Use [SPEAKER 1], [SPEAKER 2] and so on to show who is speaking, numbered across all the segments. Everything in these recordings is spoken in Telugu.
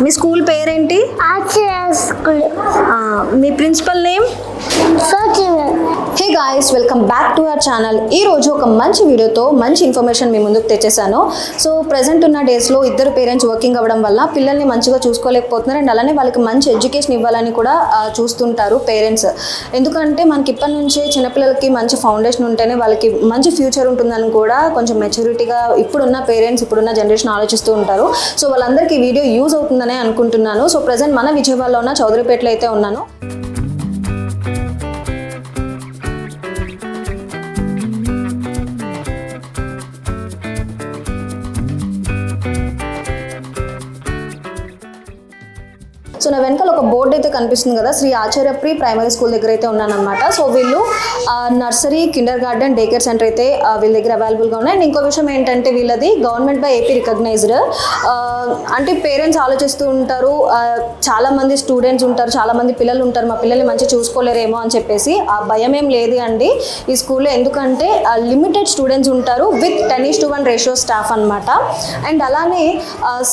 [SPEAKER 1] మీ స్కూల్ పేరేంటి?
[SPEAKER 2] స్కూల్.
[SPEAKER 1] మీ principal name? Hey guys, welcome back to our channel. ఈ రోజు ఒక మంచి వీడియోతో మంచి ఇన్ఫర్మేషన్ మీ ముందుకు తెచ్చేసాను. సో ప్రజెంట్ ఉన్న డేస్లో ఇద్దరు పేరెంట్స్ వర్కింగ్ అవ్వడం వల్ల పిల్లల్ని మంచిగా చూసుకోలేకపోతున్నారు అండ్ అలానే వాళ్ళకి మంచి ఎడ్యుకేషన్ ఇవ్వాలని కూడా చూస్తుంటారు పేరెంట్స్. ఎందుకంటే మనకి ఇప్పటి నుంచే చిన్నపిల్లలకి మంచి ఫౌండేషన్ ఉంటేనే వాళ్ళకి మంచి ఫ్యూచర్ ఉంటుందని కూడా కొంచెం మెచ్యూరిటీగా ఇప్పుడున్న పేరెంట్స్ ఇప్పుడున్న జనరేషన్ ఆలోచిస్తూ ఉంటారు. సో వాళ్ళందరికీ ఈ వీడియో యూజ్ అవుతుందనే అనుకుంటున్నాను. సో ప్రజెంట్ మన విజయవాడలో ఉన్న చౌదరిపేటలో అయితే ఉన్నాను. సో నా వెనకాల ఒక బోర్డు అయితే కనిపిస్తుంది కదా, శ్రీ ఆచార్య ప్రీ ప్రైమరీ స్కూల్ దగ్గర అయితే ఉన్నానమాట. సో వీళ్ళు nursery, Kinder garden, day care centre అయితే వీళ్ళ దగ్గర అవైలబుల్గా ఉన్నాయి. అండ్ ఇంకో విషయం ఏంటంటే వీళ్ళది గవర్నమెంట్ బై ఏపీ రికగ్నైజ్డ్. అంటే పేరెంట్స్ ఆలోచిస్తూ ఉంటారు, చాలామంది స్టూడెంట్స్ ఉంటారు, చాలామంది పిల్లలు ఉంటారు, మా పిల్లల్ని మంచిగా చూసుకోలేరేమో అని చెప్పేసి. ఆ భయం ఏం లేదు అండి ఈ స్కూల్లో. ఎందుకంటే లిమిటెడ్ స్టూడెంట్స్ ఉంటారు విత్ 10:1 రేషియో స్టాఫ్ అనమాట. అండ్ అలానే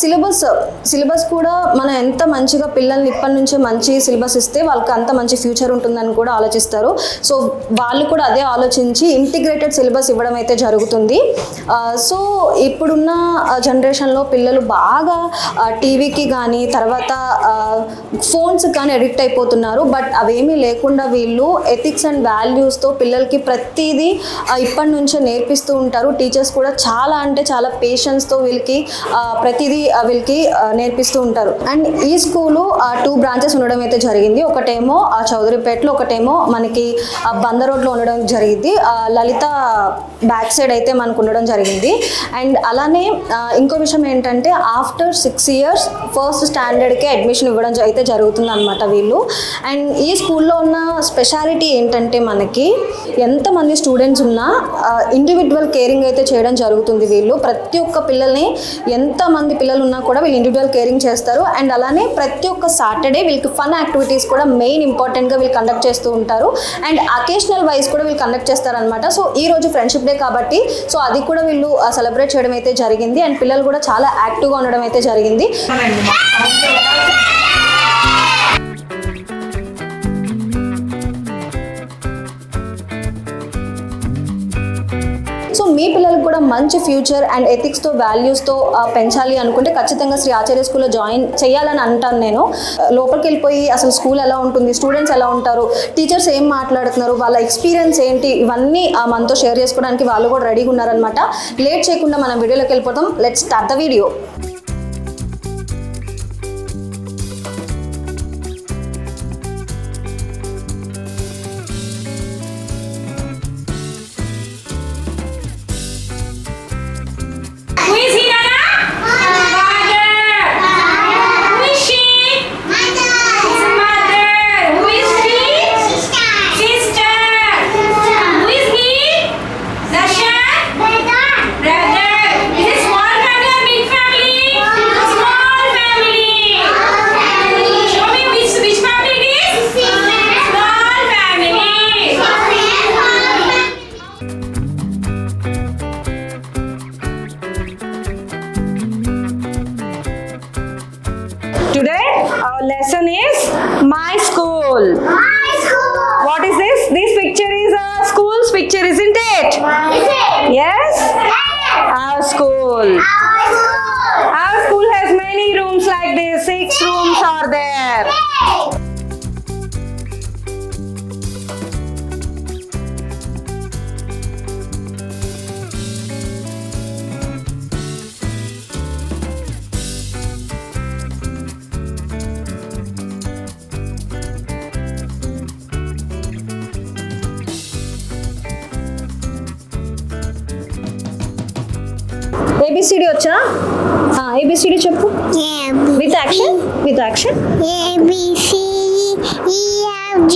[SPEAKER 1] సిలబస్ కూడా మనం ఎంత మంచిగా పిల్లల్ని ఇప్పటి నుంచే మంచి సిలబస్ ఇస్తే వాళ్ళకి అంత మంచి ఫ్యూచర్ ఉంటుందని కూడా ఆలోచిస్తారు. సో వాళ్ళు కూడా అదే ఆలోచించి ఇంటిగ్రేటెడ్ సిలబస్ ఇవ్వడం అయితే జరుగుతుంది. సో ఇప్పుడున్న జనరేషన్లో పిల్లలు బాగా టీవీకి కానీ తర్వాత ఫోన్స్కి కానీ అడిక్ట్ అయిపోతున్నారు. బట్ అవేమీ లేకుండా వీళ్ళు ఎథిక్స్ అండ్ వాల్యూస్తో పిల్లలకి ప్రతిదీ ఇప్పటి నుంచే నేర్పిస్తూ ఉంటారు. టీచర్స్ కూడా చాలా అంటే చాలా పేషెన్స్తో వీళ్ళకి ప్రతిదీ వీళ్ళకి నేర్పిస్తూ ఉంటారు. అండ్ ఈ స్కూలు 2 బ్రాంచెస్ ఉండడం అయితే జరిగింది. ఒకటేమో చౌదరిపేటలో, ఒకటేమో మనకి బంద రోడ్లో ఉండడం జరిగింది. లలిత బ్యాక్ సైడ్ అయితే మనకు ఉండడం జరిగింది. అండ్ అలానే ఇంకో విషయం ఏంటంటే ఆఫ్టర్ 6 years ఫస్ట్ స్టాండర్డ్కే అడ్మిషన్ ఇవ్వడం అయితే జరుగుతుంది అనమాట వీళ్ళు. అండ్ ఈ స్కూల్లో ఉన్న స్పెషాలిటీ ఏంటంటే మనకి ఎంతమంది స్టూడెంట్స్ ఉన్నా ఇండివిజువల్ కేరింగ్ అయితే చేయడం జరుగుతుంది. వీళ్ళు ప్రతి ఒక్క పిల్లల్ని, ఎంతమంది పిల్లలు ఉన్నా కూడా వీళ్ళు ఇండివిజువల్ కేరింగ్ చేస్తారు. అండ్ అలానే ప్రతి ఒక్క సాటర్డే వీళ్ళకి ఫన్ యాక్టివిటీస్ కూడా మెయిన్ ఇంపార్టెంట్గా వీళ్ళు కండక్ట్ చేస్తూ ఉంటారు. అండ్ అకేషనల్ వైజ్ కూడా వీళ్ళు కండక్ట్ చేస్తారనమాట. సో ఈ రోజు ఫ్రెండ్షిప్ డే కాబట్టి సో అది కూడా వీళ్ళు సెలబ్రేట్ చేయడం అయితే జరిగింది. అండ్ పిల్లలు కూడా చాలా యాక్టివ్గా ఉండడం అయితే జరిగింది. సో మీ పిల్లలకు కూడా మంచి ఫ్యూచర్ అండ్ ఎథిక్స్తో వాల్యూస్తో పెంచాలి అనుకుంటే ఖచ్చితంగా శ్రీ ఆచార్య స్కూల్లో జాయిన్ చేయాలని అంటాను నేను. లోపలికి వెళ్ళిపోయి అసలు స్కూల్ ఎలా ఉంటుంది, స్టూడెంట్స్ ఎలా ఉంటారు, టీచర్స్ ఏం మాట్లాడుతున్నారు, వాళ్ళ ఎక్స్పీరియన్స్ ఏంటి, ఇవన్నీ మనతో షేర్ చేసుకోవడానికి వాళ్ళు కూడా రెడీగా ఉన్నారనమాట. లేట్ చేయకుండా మనం వీడియోలోకి వెళ్ళిపోతాం. Let's start the video.
[SPEAKER 3] Today our lesson is my school.
[SPEAKER 2] My school.
[SPEAKER 3] What is this? This picture is a school's picture, isn't it?
[SPEAKER 2] Is it?
[SPEAKER 3] Yes? Our school.
[SPEAKER 2] Our school.
[SPEAKER 3] Our school has many rooms like this. 6 rooms are there.
[SPEAKER 1] A B C D వచ్చా? ఏబిసిడి చెప్పు. With action.
[SPEAKER 2] A B C E F G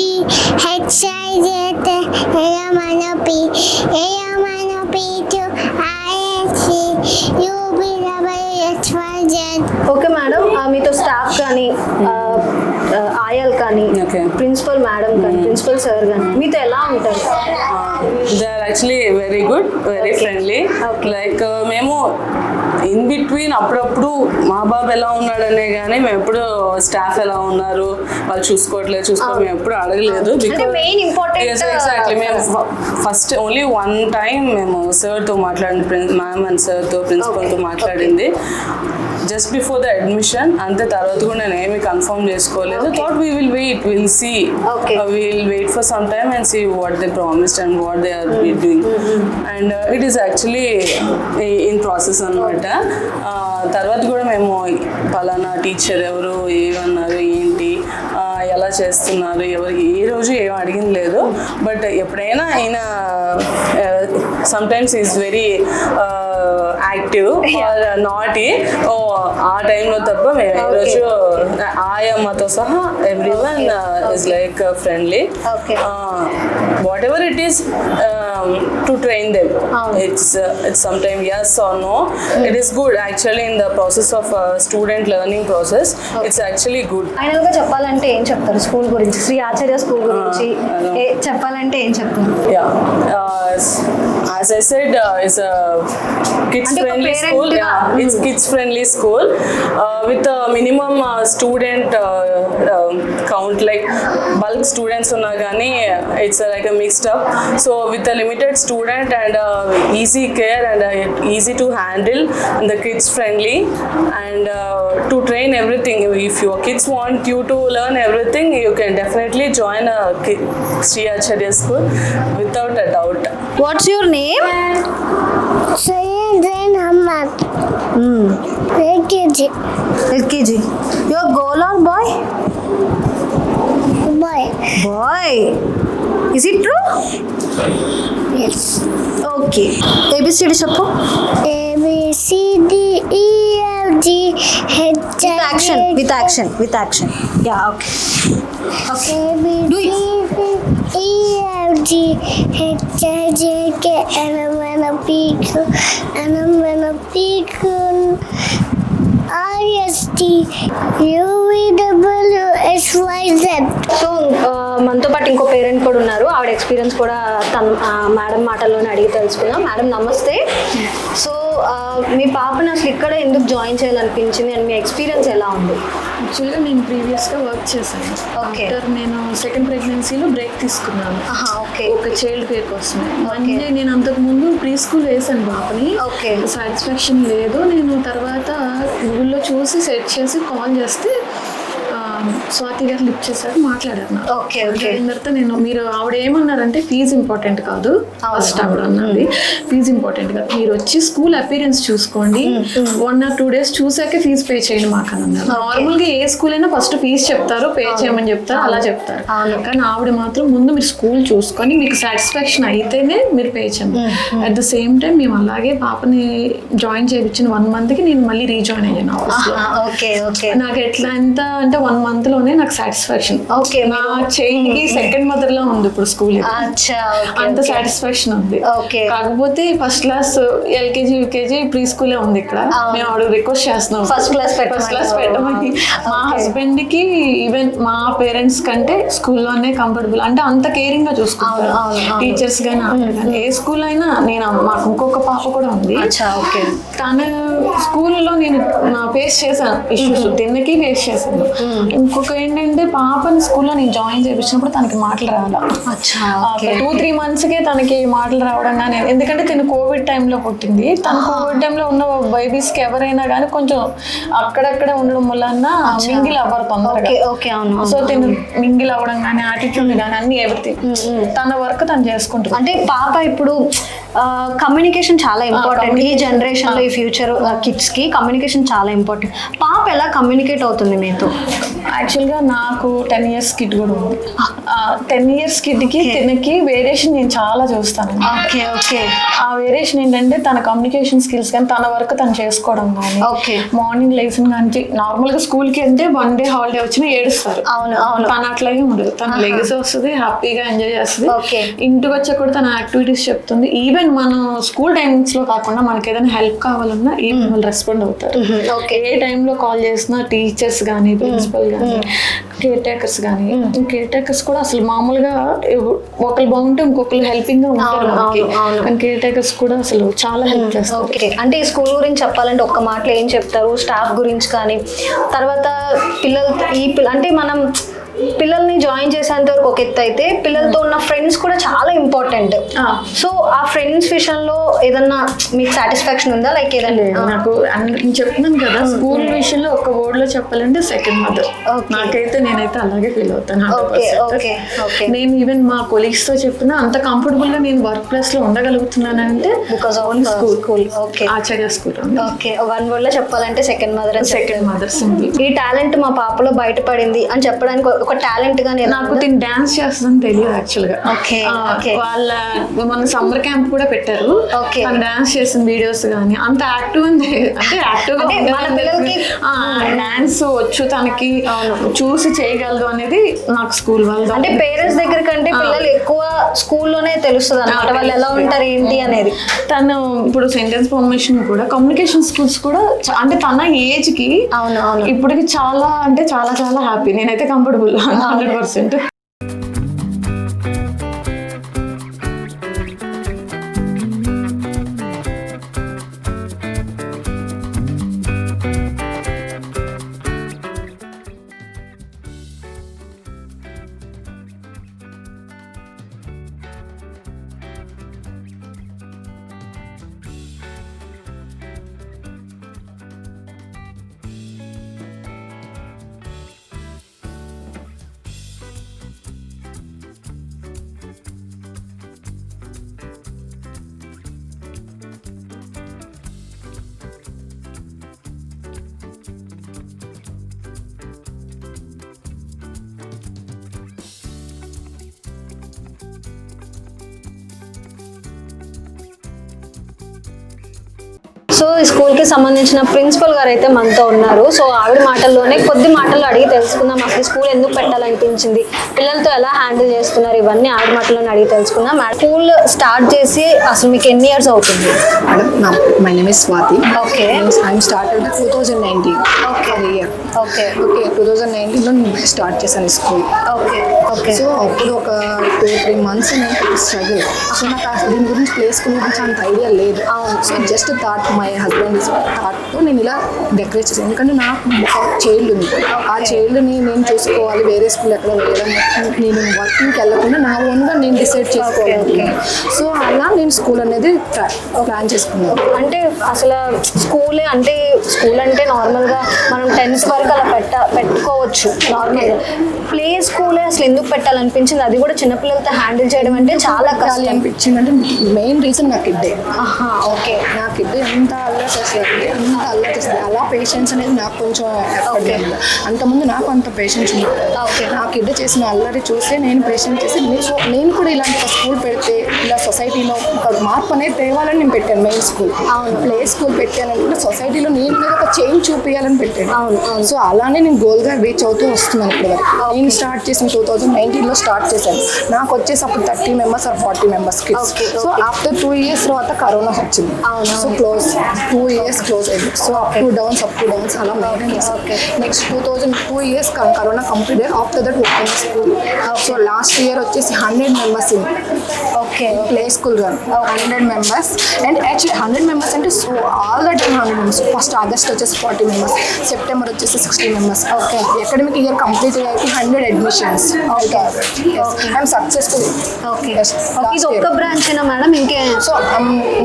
[SPEAKER 2] H I J K L M N O P Q R S T U V W X Y Z.
[SPEAKER 1] Okay madam, మీతో స్టాఫ్ కానీ ఆయాలు కానీ
[SPEAKER 3] Okay.
[SPEAKER 1] ప్రిన్సిపల్ మేడం కానీ ప్రిన్సిపల్ సార్ కానీ మీతో ఎలా ఉంటారు?
[SPEAKER 4] They are actually very good, very friendly. Like మేము ఇన్ బిట్వీన్ అప్పుడప్పుడు మా బాబు ఎలా ఉన్నాడనే కానీ మేము ఎప్పుడు స్టాఫ్ ఎలా ఉన్నారు వాళ్ళు చూసుకోవట్లేదు మేము ఎప్పుడు అడగలేదు.
[SPEAKER 1] మెయిన్ ఇంపార్టెంట్
[SPEAKER 4] ఎగ్జాక్ట్లీ మేము ఫస్ట్ ఓన్లీ వన్ టైం మేము సార్తో మాట్లాడింది, మ్యామ్ అండ్ సార్తో ప్రిన్సిపల్తో మాట్లాడింది జస్ట్ బిఫోర్ ద అడ్మిషన్. అంతే, తర్వాత కూడా నేను ఏమి కన్ఫర్మ్ చేసుకోలేదు. Thought we will wait, will see, will wait for some time and see what they promised and what they are doing. And it is actually in process అనమాట. తర్వాత కూడా మేము పలానా టీచర్ ఎవరు, ఏమన్నారు, ఏంటి, ఎలా చేస్తున్నారు, ఎవరికి ఏ రోజు ఏం అడిగింది లేదు. బట్ ఎప్పుడైనా ఆయన sometimes is very active or naughty, ఆ టైంలో తప్ప మేము ఏ రోజు ఆయమ్మతో సహా everyone is like friendly. What ever it is to train them. It's sometimes yes or no. It is good actually in the process of student learning process. It's actually good.
[SPEAKER 1] Final గా చెప్పాలంటే ఏం చెప్తారు స్కూల్ గురించి, శ్రీ ఆచార్య స్కూల్ గురించి చెప్పాలంటే ఏం చెప్తారు?
[SPEAKER 4] As I said, it's a kids friendly school. It's kids friendly school with a minimum student count, like bulk students unna gani it's like a mixed up. So with a limited student and easy care and easy to handle and the kids friendly and to train everything. If your kids want you to learn everything, you can definitely join a Sri Acharya school without a doubt.
[SPEAKER 1] What's your name?
[SPEAKER 2] Zain Ahmad. LKG.
[SPEAKER 1] LKG. Your girl or boy?
[SPEAKER 2] Boy.
[SPEAKER 1] Boy. Is it true?
[SPEAKER 2] Yes.
[SPEAKER 1] Okay. ABCD చెప్పు.
[SPEAKER 2] A B C D E F G H I
[SPEAKER 1] With action. Yeah, okay.
[SPEAKER 2] A B C D E F G H I J K L M N O P Q R S T U V W X Y Z.
[SPEAKER 1] So మనతో పాటు ఇంకో పేరెంట్ కూడా ఉన్నారు, ఆవిడ ఎక్స్పీరియన్స్ కూడా తను మేడం మాటల్లోనే అడిగి తెలుసుకుందాం. మేడం నమస్తే. సో మీ పాపని అసలు ఇక్కడ ఎందుకు జాయిన్ చేయాలనిపించింది అండ్ మీ ఎక్స్పీరియన్స్ ఎలా ఉంది?
[SPEAKER 5] యాక్చువల్గా నేను ప్రీవియస్గా వర్క్ చేశాను. ఆఫ్టర్ నేను సెకండ్ ప్రెగ్నెన్సీలో బ్రేక్ తీసుకున్నాను.
[SPEAKER 1] ఓకే.
[SPEAKER 5] ఒక చైల్డ్ కేర్ కోసమే. అంటే నేను అంతకుముందు ప్రీ స్కూల్ వేసాను బాబుని.
[SPEAKER 1] ఓకే.
[SPEAKER 5] సాటిస్ఫాక్షన్ లేదు. నేను తర్వాత గూగుల్లో చూసి సెర్చ్ చేసి కాల్ చేస్తే స్వాతి గారు లిఫ్ట్ చేశారు, మాట్లాడారు.
[SPEAKER 1] ఓకే.
[SPEAKER 5] అయిన తర్వాత మీరు ఆవిడ ఏమన్నారంటే ఫీజు ఇంపార్టెంట్ కాదు, ఫస్ట్ ఆవిడ అన్నది ఫీజు ఇంపార్టెంట్ కాదు, మీరు వచ్చి స్కూల్ అపీరెన్స్ చూసుకోండి, 1 or 2 days చూసాకే ఫీజు పే చేయండి మాకు అని అన్నారు. నార్మల్గా ఏ స్కూల్ అయినా ఫస్ట్ ఫీజు చెప్తారు, పే చేయమని చెప్తారు, అలా చెప్తారు. కానీ ఆవిడ మాత్రం ముందు మీరు స్కూల్ చూసుకొని మీకు సాటిస్ఫాక్షన్ అయితేనే మీరు పే చేయండి. అట్ ద సేమ్ టైం మేము అలాగే పాపని జాయిన్ చేయించిన 1 monthకి నేను మళ్ళీ రీజాయిన్ అయ్యాను ఆఫీస్లో. నాకు ఎట్లా ఎంత అంటే 1 month లోనే నాకు సాటిస్ఫాక్షన్.
[SPEAKER 1] ఓకే.
[SPEAKER 5] నా చైల్డ్కి సెకండ్ మదర్ లా ఉంది ఇప్పుడు స్కూల్. అంత సాటిస్ఫాక్షన్ ఉంది. కాకపోతే first class LKG UKG pre స్కూలే ఉంది ఇక్కడ. మేము ఆవిడ రిక్వెస్ట్ చేస్తున్నాం ఫస్ట్ క్లాస్ పెట్టమని. మా హస్బెండ్ కి ఈవెన్ మా పేరెంట్స్ కంటే స్కూల్లోనే కంఫర్టబుల్, అంటే అంత కేరింగ్ గా చూసుకుంటారు టీచర్స్ గానీ. ఏ స్కూల్ అయినా మాకు ఇంకొక పాప కూడా ఉంది. తన స్కూల్లో నేను ఫేస్ చేశాను ఇష్యూస్, తిన్నకి ఫేస్ చేశాను. ఇంకొక ఏంటంటే పాపని స్కూల్లో నేను జాయిన్ చేయించినప్పుడు తనకి మాటలు రావాలా. 2-3 monthsకే తనకి మాటలు రావడం కానీ, ఎందుకంటే తను కోవిడ్ టైంలో పుట్టింది. తన కోవిడ్ టైంలో ఉన్న బేబీస్కి ఎవరైనా కానీ కొంచెం అక్కడక్కడే ఉండడం వల్ల మింగిల్ అవ్వరు తొందరగా. సో తను మింగిల్ అవ్వడం కానీ, యాటిట్యూడ్ కానీ అన్ని ఎవ్రీథింగ్ తన వర్క్ తను చేసుకుంటుంది.
[SPEAKER 1] అంటే పాప ఇప్పుడు కమ్యూనికేషన్ చాలా ఇంపార్టెంట్ ఈ జనరేషన్ లో, ఈ ఫ్యూచర్ కిడ్స్ కి కమ్యూనికేషన్ చాలా ఇంపార్టెంట్. పాప ఎలా కమ్యూనికేట్ అవుతుంది మీతో?
[SPEAKER 5] యాక్చువల్గా నాకు 10 years కిడ్ కూడా ఉంది. 10 years కిడ్కి తినకి వేరియేషన్ నేను చాలా చూస్తాను. ఆ వేరియేషన్ ఏంటంటే తన కమ్యూనికేషన్ స్కిల్స్ కానీ, తన వర్క్ తను చేసుకోవడం కానీ, మార్నింగ్ లేచిన కానీ నార్మల్గా స్కూల్కి అంటే 1 day హాలిడే వచ్చినా ఏడుస్తారు. తను అట్లాగే ఉండదు. తను లెగిసి వస్తుంది, హ్యాపీగా ఎంజాయ్ చేస్తుంది. ఇంటికి వచ్చా కూడా తన యాక్టివిటీస్ చెప్తుంది. ఈవెన్ ఈవెన్ మన స్కూల్ టైమింగ్స్ లో కాకుండా మనకి ఏదైనా హెల్ప్ కావాలన్నా ఈవెన్ వాళ్ళు రెస్పాండ్ అవుతారు. ఏ టైంలో కాల్ చేసినా టీచర్స్ కానీ ప్రిన్సిపల్ కానీ కేర్ టేకర్స్ కానీ, కేర్ టేకర్స్ కూడా అసలు మామూలుగా ఒకరు బాగుంటే ఇంకొకరు హెల్పింగ్ గా ఉంటారు మనకి. కానీ కేర్ టేకర్స్ కూడా అసలు చాలా హెల్ప్ చేస్తారు.
[SPEAKER 1] అంటే ఈ స్కూల్ గురించి చెప్పాలంటే ఒక్క మాటలో ఏం చెప్తారు? స్టాఫ్ గురించి కానీ, తర్వాత అంటే మనం పిల్లల్ని జాయిన్ చేసేంత వరకు ఒక ఎత్తు అయితే పిల్లలతో ఉన్న ఫ్రెండ్స్ కూడా చాలా ఇంపార్టెంట్. సో ఆ ఫ్రెండ్స్ విషయంలో ఏదన్నా మీకు సాటిస్ఫాక్షన్ ఉందా? లైక్ ఏదన్నా
[SPEAKER 5] నాకు నేను చెప్తున్నాను కదా, స్కూల్ విషయంలో ఒక వర్డ్ లో చెప్పాలంటే సెకండ్ మదర్. నేనైతే అలాగే ఫీల్ అవుతాను. నేను ఈవెన్ మా కొలీగ్స్ తో చెప్పిన అంత కంఫర్టబుల్ గా నేను వర్క్ ప్లేస్ లో ఉండగలుగుతున్నాను అంటే because of school. Acharya school.
[SPEAKER 1] Okay, one word లో చెప్పాలంటే సెకండ్ మదర్.
[SPEAKER 5] Second mother.
[SPEAKER 1] ఈ టాలెంట్ మా పాపలో బయటపడింది అని చెప్పడానికి ఒక టాలెంట్ గా
[SPEAKER 5] నాకు దీన్ని డాన్స్ చేస్తుందని తెలియదు యాక్చువల్ గా. వాళ్ళ మన సమ్మర్ క్యాంప్ కూడా పెట్టారు. డాన్స్ చేసిన వీడియోస్ కానీ అంత యాక్టివ్ అంటే యాక్టివ్ గా
[SPEAKER 1] మన పిల్లలకి
[SPEAKER 5] డాన్స్ వచ్చు, తనకి చూసి చేయగలదు అనేది నాకు స్కూల్ వాళ్ళు.
[SPEAKER 1] అంటే పేరెంట్స్ దగ్గర కంటే పిల్లలు ఎక్కువ స్కూల్లోనే తెలుస్తుంది అన్నమాట వాళ్ళు ఎలా ఉంటారు ఏంటి అనేది.
[SPEAKER 5] తను ఇప్పుడు సెంటెన్స్ ఫార్మేషన్ కూడా కమ్యూనికేషన్ స్కిల్స్ కూడా అంటే తన ఏజ్ కి ఇప్పటికి చాలా అంటే చాలా చాలా హ్యాపీ. నేనైతే కంఫర్టబుల్ 100%.
[SPEAKER 1] సో ఈ స్కూల్కి సంబంధించిన ప్రిన్సిపల్ గారు అయితే మనతో ఉన్నారు. సో ఆవిడ మాటల్లోనే కొద్ది మాటలు అడిగి తెలుసుకుందాం. అసలు స్కూల్ ఎందుకు పెట్టాలనిపించింది, పిల్లలతో ఎలా హ్యాండిల్ చేస్తున్నారు, ఇవన్నీ ఆవిడ మాటల్లోనే అడిగి తెలుసుకుందాం. స్కూల్ స్టార్ట్ చేసి అసలు మీకు ఎన్ని ఇయర్స్ అవుతుంది?
[SPEAKER 6] My name is Swati.
[SPEAKER 1] Okay.
[SPEAKER 6] I'm started 2019.
[SPEAKER 1] Okay.
[SPEAKER 6] Year.
[SPEAKER 1] Okay
[SPEAKER 6] 2019లో నేను స్టార్ట్ చేశాను స్కూల్.
[SPEAKER 1] ఓకే.
[SPEAKER 6] సో అప్పుడు ఒక 2-3 months నేను స్ట్రగుల్. సో నాకు దీని గురించి ప్లే స్కూల్ గురించి అంత ఐడియా లేదు. So just thought my husband థాట్తో నేను ఇలా డెకరేట్ చేశాను. ఎందుకంటే నాకు ఒక చైల్డ్ ఉంది. ఆ చైల్డ్ని నేను చూసుకోవాలి, వేరే స్కూల్ ఎక్కడ వేయడం, నేను వర్కింగ్కి వెళ్ళకుండా నా ఓన్గా నేను డిసైడ్ చేసుకోవాలి. సో అలా నేను స్కూల్ అనేది ప్లాన్ చేసుకున్నాను.
[SPEAKER 1] అంటే అసలు స్కూల్ అంటే నార్మల్గా మనం 10th వరకు అలా పెట్టుకోవచ్చు నార్మల్గా. ప్లే స్కూలే అసలు ఎందుకు పెట్టాలనిపించింది? అది కూడా చిన్నపిల్లలతో హ్యాండిల్ చేయడం అంటే చాలా కష్టం
[SPEAKER 6] అనిపించింది. అంటే మెయిన్ రీజన్ నా కిడ్డే.
[SPEAKER 1] ఓకే.
[SPEAKER 6] నా కిడ్ ఎంత అల్లరి చేస్తుంది, అలా పేషెన్స్ అనేది నాకు కొంచెం అంతకుముందు నాకు అంత పేషెన్స్ ఉంది. నా కిడ్ చేసిన అల్లరి చూస్తే నేను పేషెన్స్ చేసి నేను కూడా ఇలాంటి ఒక స్కూల్ పెడితే ఇలా సొసైటీలో ఒక మార్పు అనేది తేవాలని నేను పెట్టాను. మెయిన్ స్కూల్ ప్లే స్కూల్ పెట్టానంటే సొసైటీలో నేను మీద ఒక చేంజ్ చూపించాలని పెట్టాను. సో అలానే నేను గోల్గా రీచ్ అవుతూ వస్తున్నాను. ఇప్పుడు నేను స్టార్ట్ చేసిన 2019లో స్టార్ట్ చేశాను. నాకు వచ్చేసి అప్పుడు 30 members or 40 members kids. So after 2 years తర్వాత కరోనా వచ్చింది. సో 2 years క్లోజ్ అయింది. సో అప్ టు డౌన్స్ అలా మెయింటైన్ చేశాను. నెక్స్ట్ 2 years కరోనా కంప్లీట్ అయ్యి after that open school. So last year వచ్చేసి 100 members in play school run 100 members. And actually 100 members అంటే so all the time 100 members. First August వచ్చేసి 40 members, సెప్టెంబర్ వచ్చేసి 60 members. అకాడమిక్ ఇయర్ కంప్లీట్ అయ్యాక 100 admissions. I'm successful.
[SPEAKER 1] ఇది ఒక్క బ్రాంచ్ అయినా మేడం? ఇంకే?
[SPEAKER 6] సో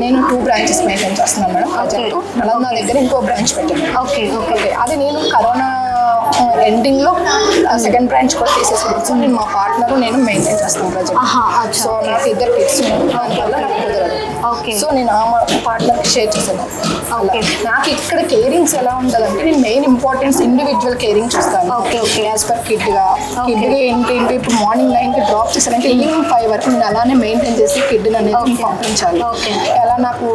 [SPEAKER 6] నేను 2 branches మెయింటైన్ చేస్తున్నాను మేడం. ప్రాజెక్టు నలంద దగ్గర ఇంకో బ్రాంచ్ పెట్టాను. ఓకే. అది నేను కరోనా ఎండింగ్లో సెకండ్ బ్రాంచ్ కూడా తీసేసుకున్నాను. సో నేను మా పార్ట్నర్ నేను మెయింటైన్ చేస్తాను ప్రాజెక్ట్. సో నాకు 2 kids ఉన్నారు, దానివల్ల నాకు కుదరదు. సో నేను ఆ పార్ట్నర్కి షేర్ చేశాను. అలా నాకు ఇక్కడ కేరింగ్స్ ఎలా ఉంటుందంటే నేను మెయిన్ ఇంపార్టెన్స్ ఇండివిజువల్ కేరింగ్ చూస్తాను. యాజ్ పర్ కిడ్గా ఏంటి ఇప్పుడు మార్నింగ్ 9కి డ్రాప్ చేశానంటే ఈవినింగ్ 5 వరకు నేను అలానే మెయింటైన్ చేసి కిడ్ని అనేది పంపించాలి. ఎలా నాకు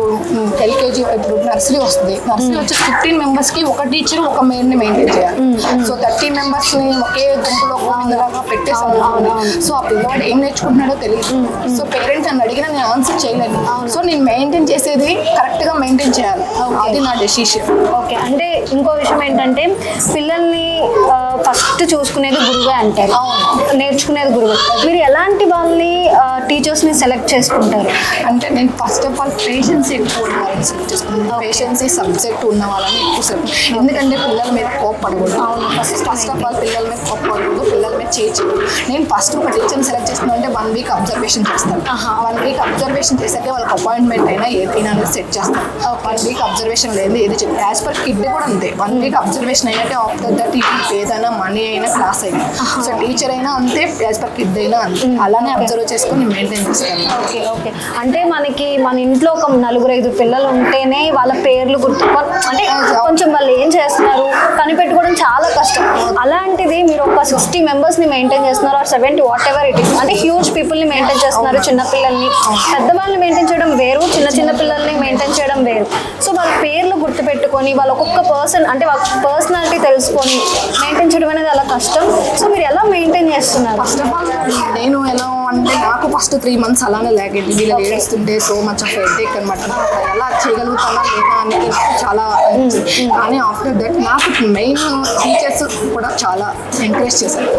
[SPEAKER 6] ఎల్కేజీ ఇప్పుడు నర్సరీ వస్తుంది, నర్సరీ వచ్చి 15 మెంబర్స్కి ఒక టీచర్ ఒక మెయిన్ని మెయింటైన్ చేయాలి. సో 30 మెంబర్స్ని ఒకే గుంపులో గోవిందలాగా పెట్టేసాను. సో ఆ పిల్లవాడు ఏం నేర్చుకుంటున్నాడో తెలియదు. సో పేరెంట్స్ నన్ను అడిగినా నేను ఆన్సర్ చేయలేను. సో నేను మెయింటైన్ చేసేది కరెక్ట్గా మెయింటైన్ చేయాలి, అది నా డెసిషన్.
[SPEAKER 1] ఓకే, అంటే ఇంకో విషయం ఏంటంటే పిల్లల్ని ఫస్ట్ చూసుకునేది గురువే అంటారు, నేర్చుకునేది గురువు. మీరు ఎలాంటి వాళ్ళని టీచర్స్ని సెలెక్ట్ చేసుకుంటారు?
[SPEAKER 6] అంటే నేను ఫస్ట్ ఆఫ్ ఆల్ పేషెన్సీ ఎక్కువ ఉన్న వాళ్ళని సెలెక్ట్ చేసుకుంటాను. పేషెన్సీ సబ్జెక్ట్ ఉన్న వాళ్ళని ఎక్కువ సెలెక్ట్, ఎందుకంటే పిల్లల మీద కోప్పడకూడదు. ఫస్ట్ ఆఫ్ ఆల్ పిల్లల మీద కోప్పడకూడదు, పిల్లల మీద చేయకూడదు. నేను ఫస్ట్ ఒక టీచర్ని సెలెక్ట్ చేసుకున్నాను అంటే 1 వీక్ అబ్జర్వేషన్ చేస్తాను. 1 వీక్ అబ్జర్వేషన్ చేసాక వాళ్ళకి అపాయింట్మెంట్ అయినా ఏదైనా అనేది సెట్ చేస్తాను. 1 వీక్ అబ్జర్వేషన్ లేదు ఏది చెప్పి యాజ్ పర్ కిడ్ కూడా అంతే. 1 వీక్ అబ్జర్వేషన్ అయినట్టే ఆఫ్టర్ దట్ ఏదైనా మనీ అయినా క్లాస్ అయినా, సో టీచర్ అయినా అంతే, యాజ్ పర్ కిడ్ అయినా అంతే. అలానే అబ్జర్వ్ చేసుకొని మెయింటైన్ చేస్తాను.
[SPEAKER 1] ఓకే, అంటే మనకి మన ఇంట్లో ఒక 4-5 పిల్లలు ఉంటేనే వాళ్ళ పేర్లు అంటే కొంచెం వాళ్ళు ఏం చేస్తున్నారు కనిపెట్టుకోవడం చాలా కష్టం. అలాంటిది మీరు ఒక 60 మెంబర్స్ని మెయింటైన్ చేస్తున్నారు, or 70 whatever it is, అంటే హ్యూజ్ పీపుల్ని మెయింటైన్ చేస్తున్నారు. చిన్నపిల్లల్ని, పెద్దవాళ్ళని మెయింటైన్ చేయడం వేరు, చిన్న పిల్లల్ని మెయింటైన్ చేయడం వేరు. సో వాళ్ళ పేర్లు గుర్తుపెట్టుకొని వాళ్ళ ఒక్కొక్క పర్సన్ అంటే వాళ్ళ పర్సనాలిటీ తెలుసుకొని మెయింటైన్ చేయడం అనేది అలా కష్టం. సో మీరు ఎలా మెయింటైన్ చేస్తున్నారు?
[SPEAKER 6] ఫస్ట్ ఆఫ్ ఆల్ నేను ఎలా అంటే నాకు ఫస్ట్ 3 months అలానే లాగేది. వీళ్ళు ఏడుస్తుంటే సో మచ్ ఆఫ్ హెడేక్ అనమాట. ఎలా చేయగలుగుతానా లేదా అనేది నాకు చాలా అనిపించింది. కానీ ఆఫ్టర్ దట్ నాకు మెయిన్ టీచర్స్ కూడా చాలా ఎంకరేజ్ చేశారు.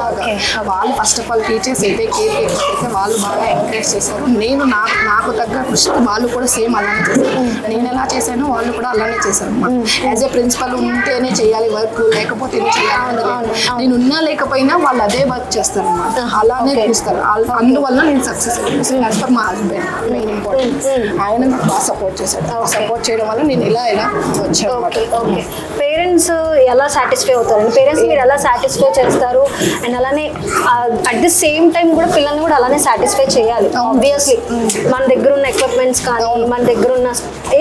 [SPEAKER 6] వాళ్ళు ఫస్ట్ ఆఫ్ ఆల్ టీచర్స్ అయితే కేర్ అయితే వాళ్ళు బాగా ఎంకరేజ్ చేశారు. నేను నాకు తగ్గ కృషి వాళ్ళు కూడా సేమ్ అలానే చేశారు. నేను ఎలా చేశానో వాళ్ళు కూడా అలానే చేశారు. యాజ్ ఏ ప్రిన్సిపల్ ఉంటేనే చేయాలి వర్క్, లేకపోతే ఏం చేయాలి, నేను ఉన్నా లేకపోయినా వాళ్ళు అదే వర్క్ చేస్తారు అన్నమాట. అలానే చూస్తారు. అందువల్ల నేను సక్సెస్ అయ్యాను. యాజ్ పర్ మా హస్బెండ్ మెయిన్ ఇంపార్టెంట్, ఆయన నాకు బాగా సపోర్ట్ చేశాడు. సపోర్ట్ చేయడం వల్ల నేను ఇలా వచ్చాను.
[SPEAKER 1] ఓకే, పేరెంట్స్ ఎలా సాటిస్ఫై అవుతారండి? పేరెంట్స్ మీరు ఎలా సాటిస్ఫై చేస్తారు? అండ్ అలానే అట్ ది సేమ్ టైం కూడా పిల్లల్ని కూడా అలానే సాటిస్ఫై చేయాలి. ఆబ్వియస్లీ మన దగ్గర ఉన్న ఎక్విప్మెంట్స్ కానీ మన దగ్గర ఉన్న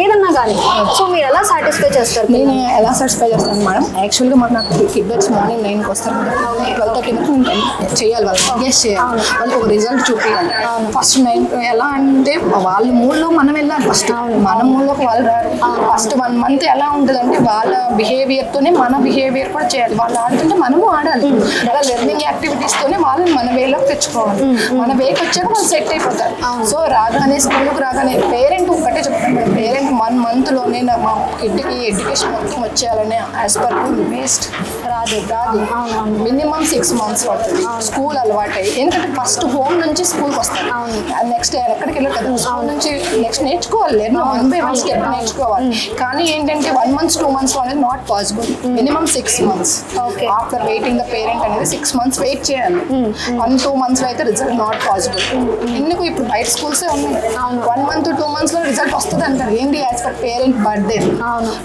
[SPEAKER 1] ఏదన్నా కానీ, సో మీరు ఎలా సాటిస్ఫై చేస్తారు?
[SPEAKER 6] నేను ఎలా సాటిస్ఫై చేస్తాను మేడం, యాక్చువల్గా నాకు కిడ్ వచ్చి మార్నింగ్ 9కి వస్తారు కదా, 12:30 వరకు చేయాలి, వాళ్ళకి గెస్ట్ చేయాలి, వాళ్ళకి ఒక రిజల్ట్ చూపించాలి. ఫస్ట్ 9 ఎలా అంటే వాళ్ళ మూడ్లో మనం వెళ్ళాలి, ఫస్ట్ మన మూడ్లోకి వాళ్ళు రారు. ఫస్ట్ 1 month ఎలా ఉంటుందంటే వాళ్ళ బిహేవియర్తోనే మన బిహేవియర్ కూడా చేయాలి. వాళ్ళు ఆడుతుంటే మనము ఆడాలి. అలా లెర్నింగ్ యాక్టివిటీస్తోనే వాళ్ళు మన వేలోకి తెచ్చుకోవాలి. మన వేకి వచ్చాక వాళ్ళు సెట్ అయిపోతారు. సో రాగానే స్కూల్కి రాగానే పేరెంట్ ఒకటే చెప్తాను, పేరెంట్ 1 monthలోనే మా కిడ్కి ఎడ్యుకేషన్ మొత్తం వచ్చేయాలని యాజ్ పర్ వేస్ట్ రాదు. మినిమం 6 months పడుతుంది స్కూల్ అలవాటు అయ్యి. ఎందుకంటే ఫస్ట్ హోమ్ నుంచి స్కూల్కి వస్తారు, నెక్స్ట్ ఎక్కడికి వెళ్ళారు కదా, స్కూల్ నుంచి నెక్స్ట్ నేర్చుకోవాలి, 1 by 1 స్టెప్ నేర్చుకోవాలి. కానీ ఏంటంటే 1 month 2 months అనేది not possible. Minimum 6 months after waiting the parent అనేది 6 months వెయిట్ చేయాలి. 1-2 monthsలో అయితే రిజల్ట్ నాట్ పాసిబుల్. ఎందుకు ఇప్పుడు బయట స్కూల్సే ఉన్నాయి. 1 month 2 monthsలో రిజల్ట్ వస్తుంది అంటారు. ఏంటి as per parent birthday,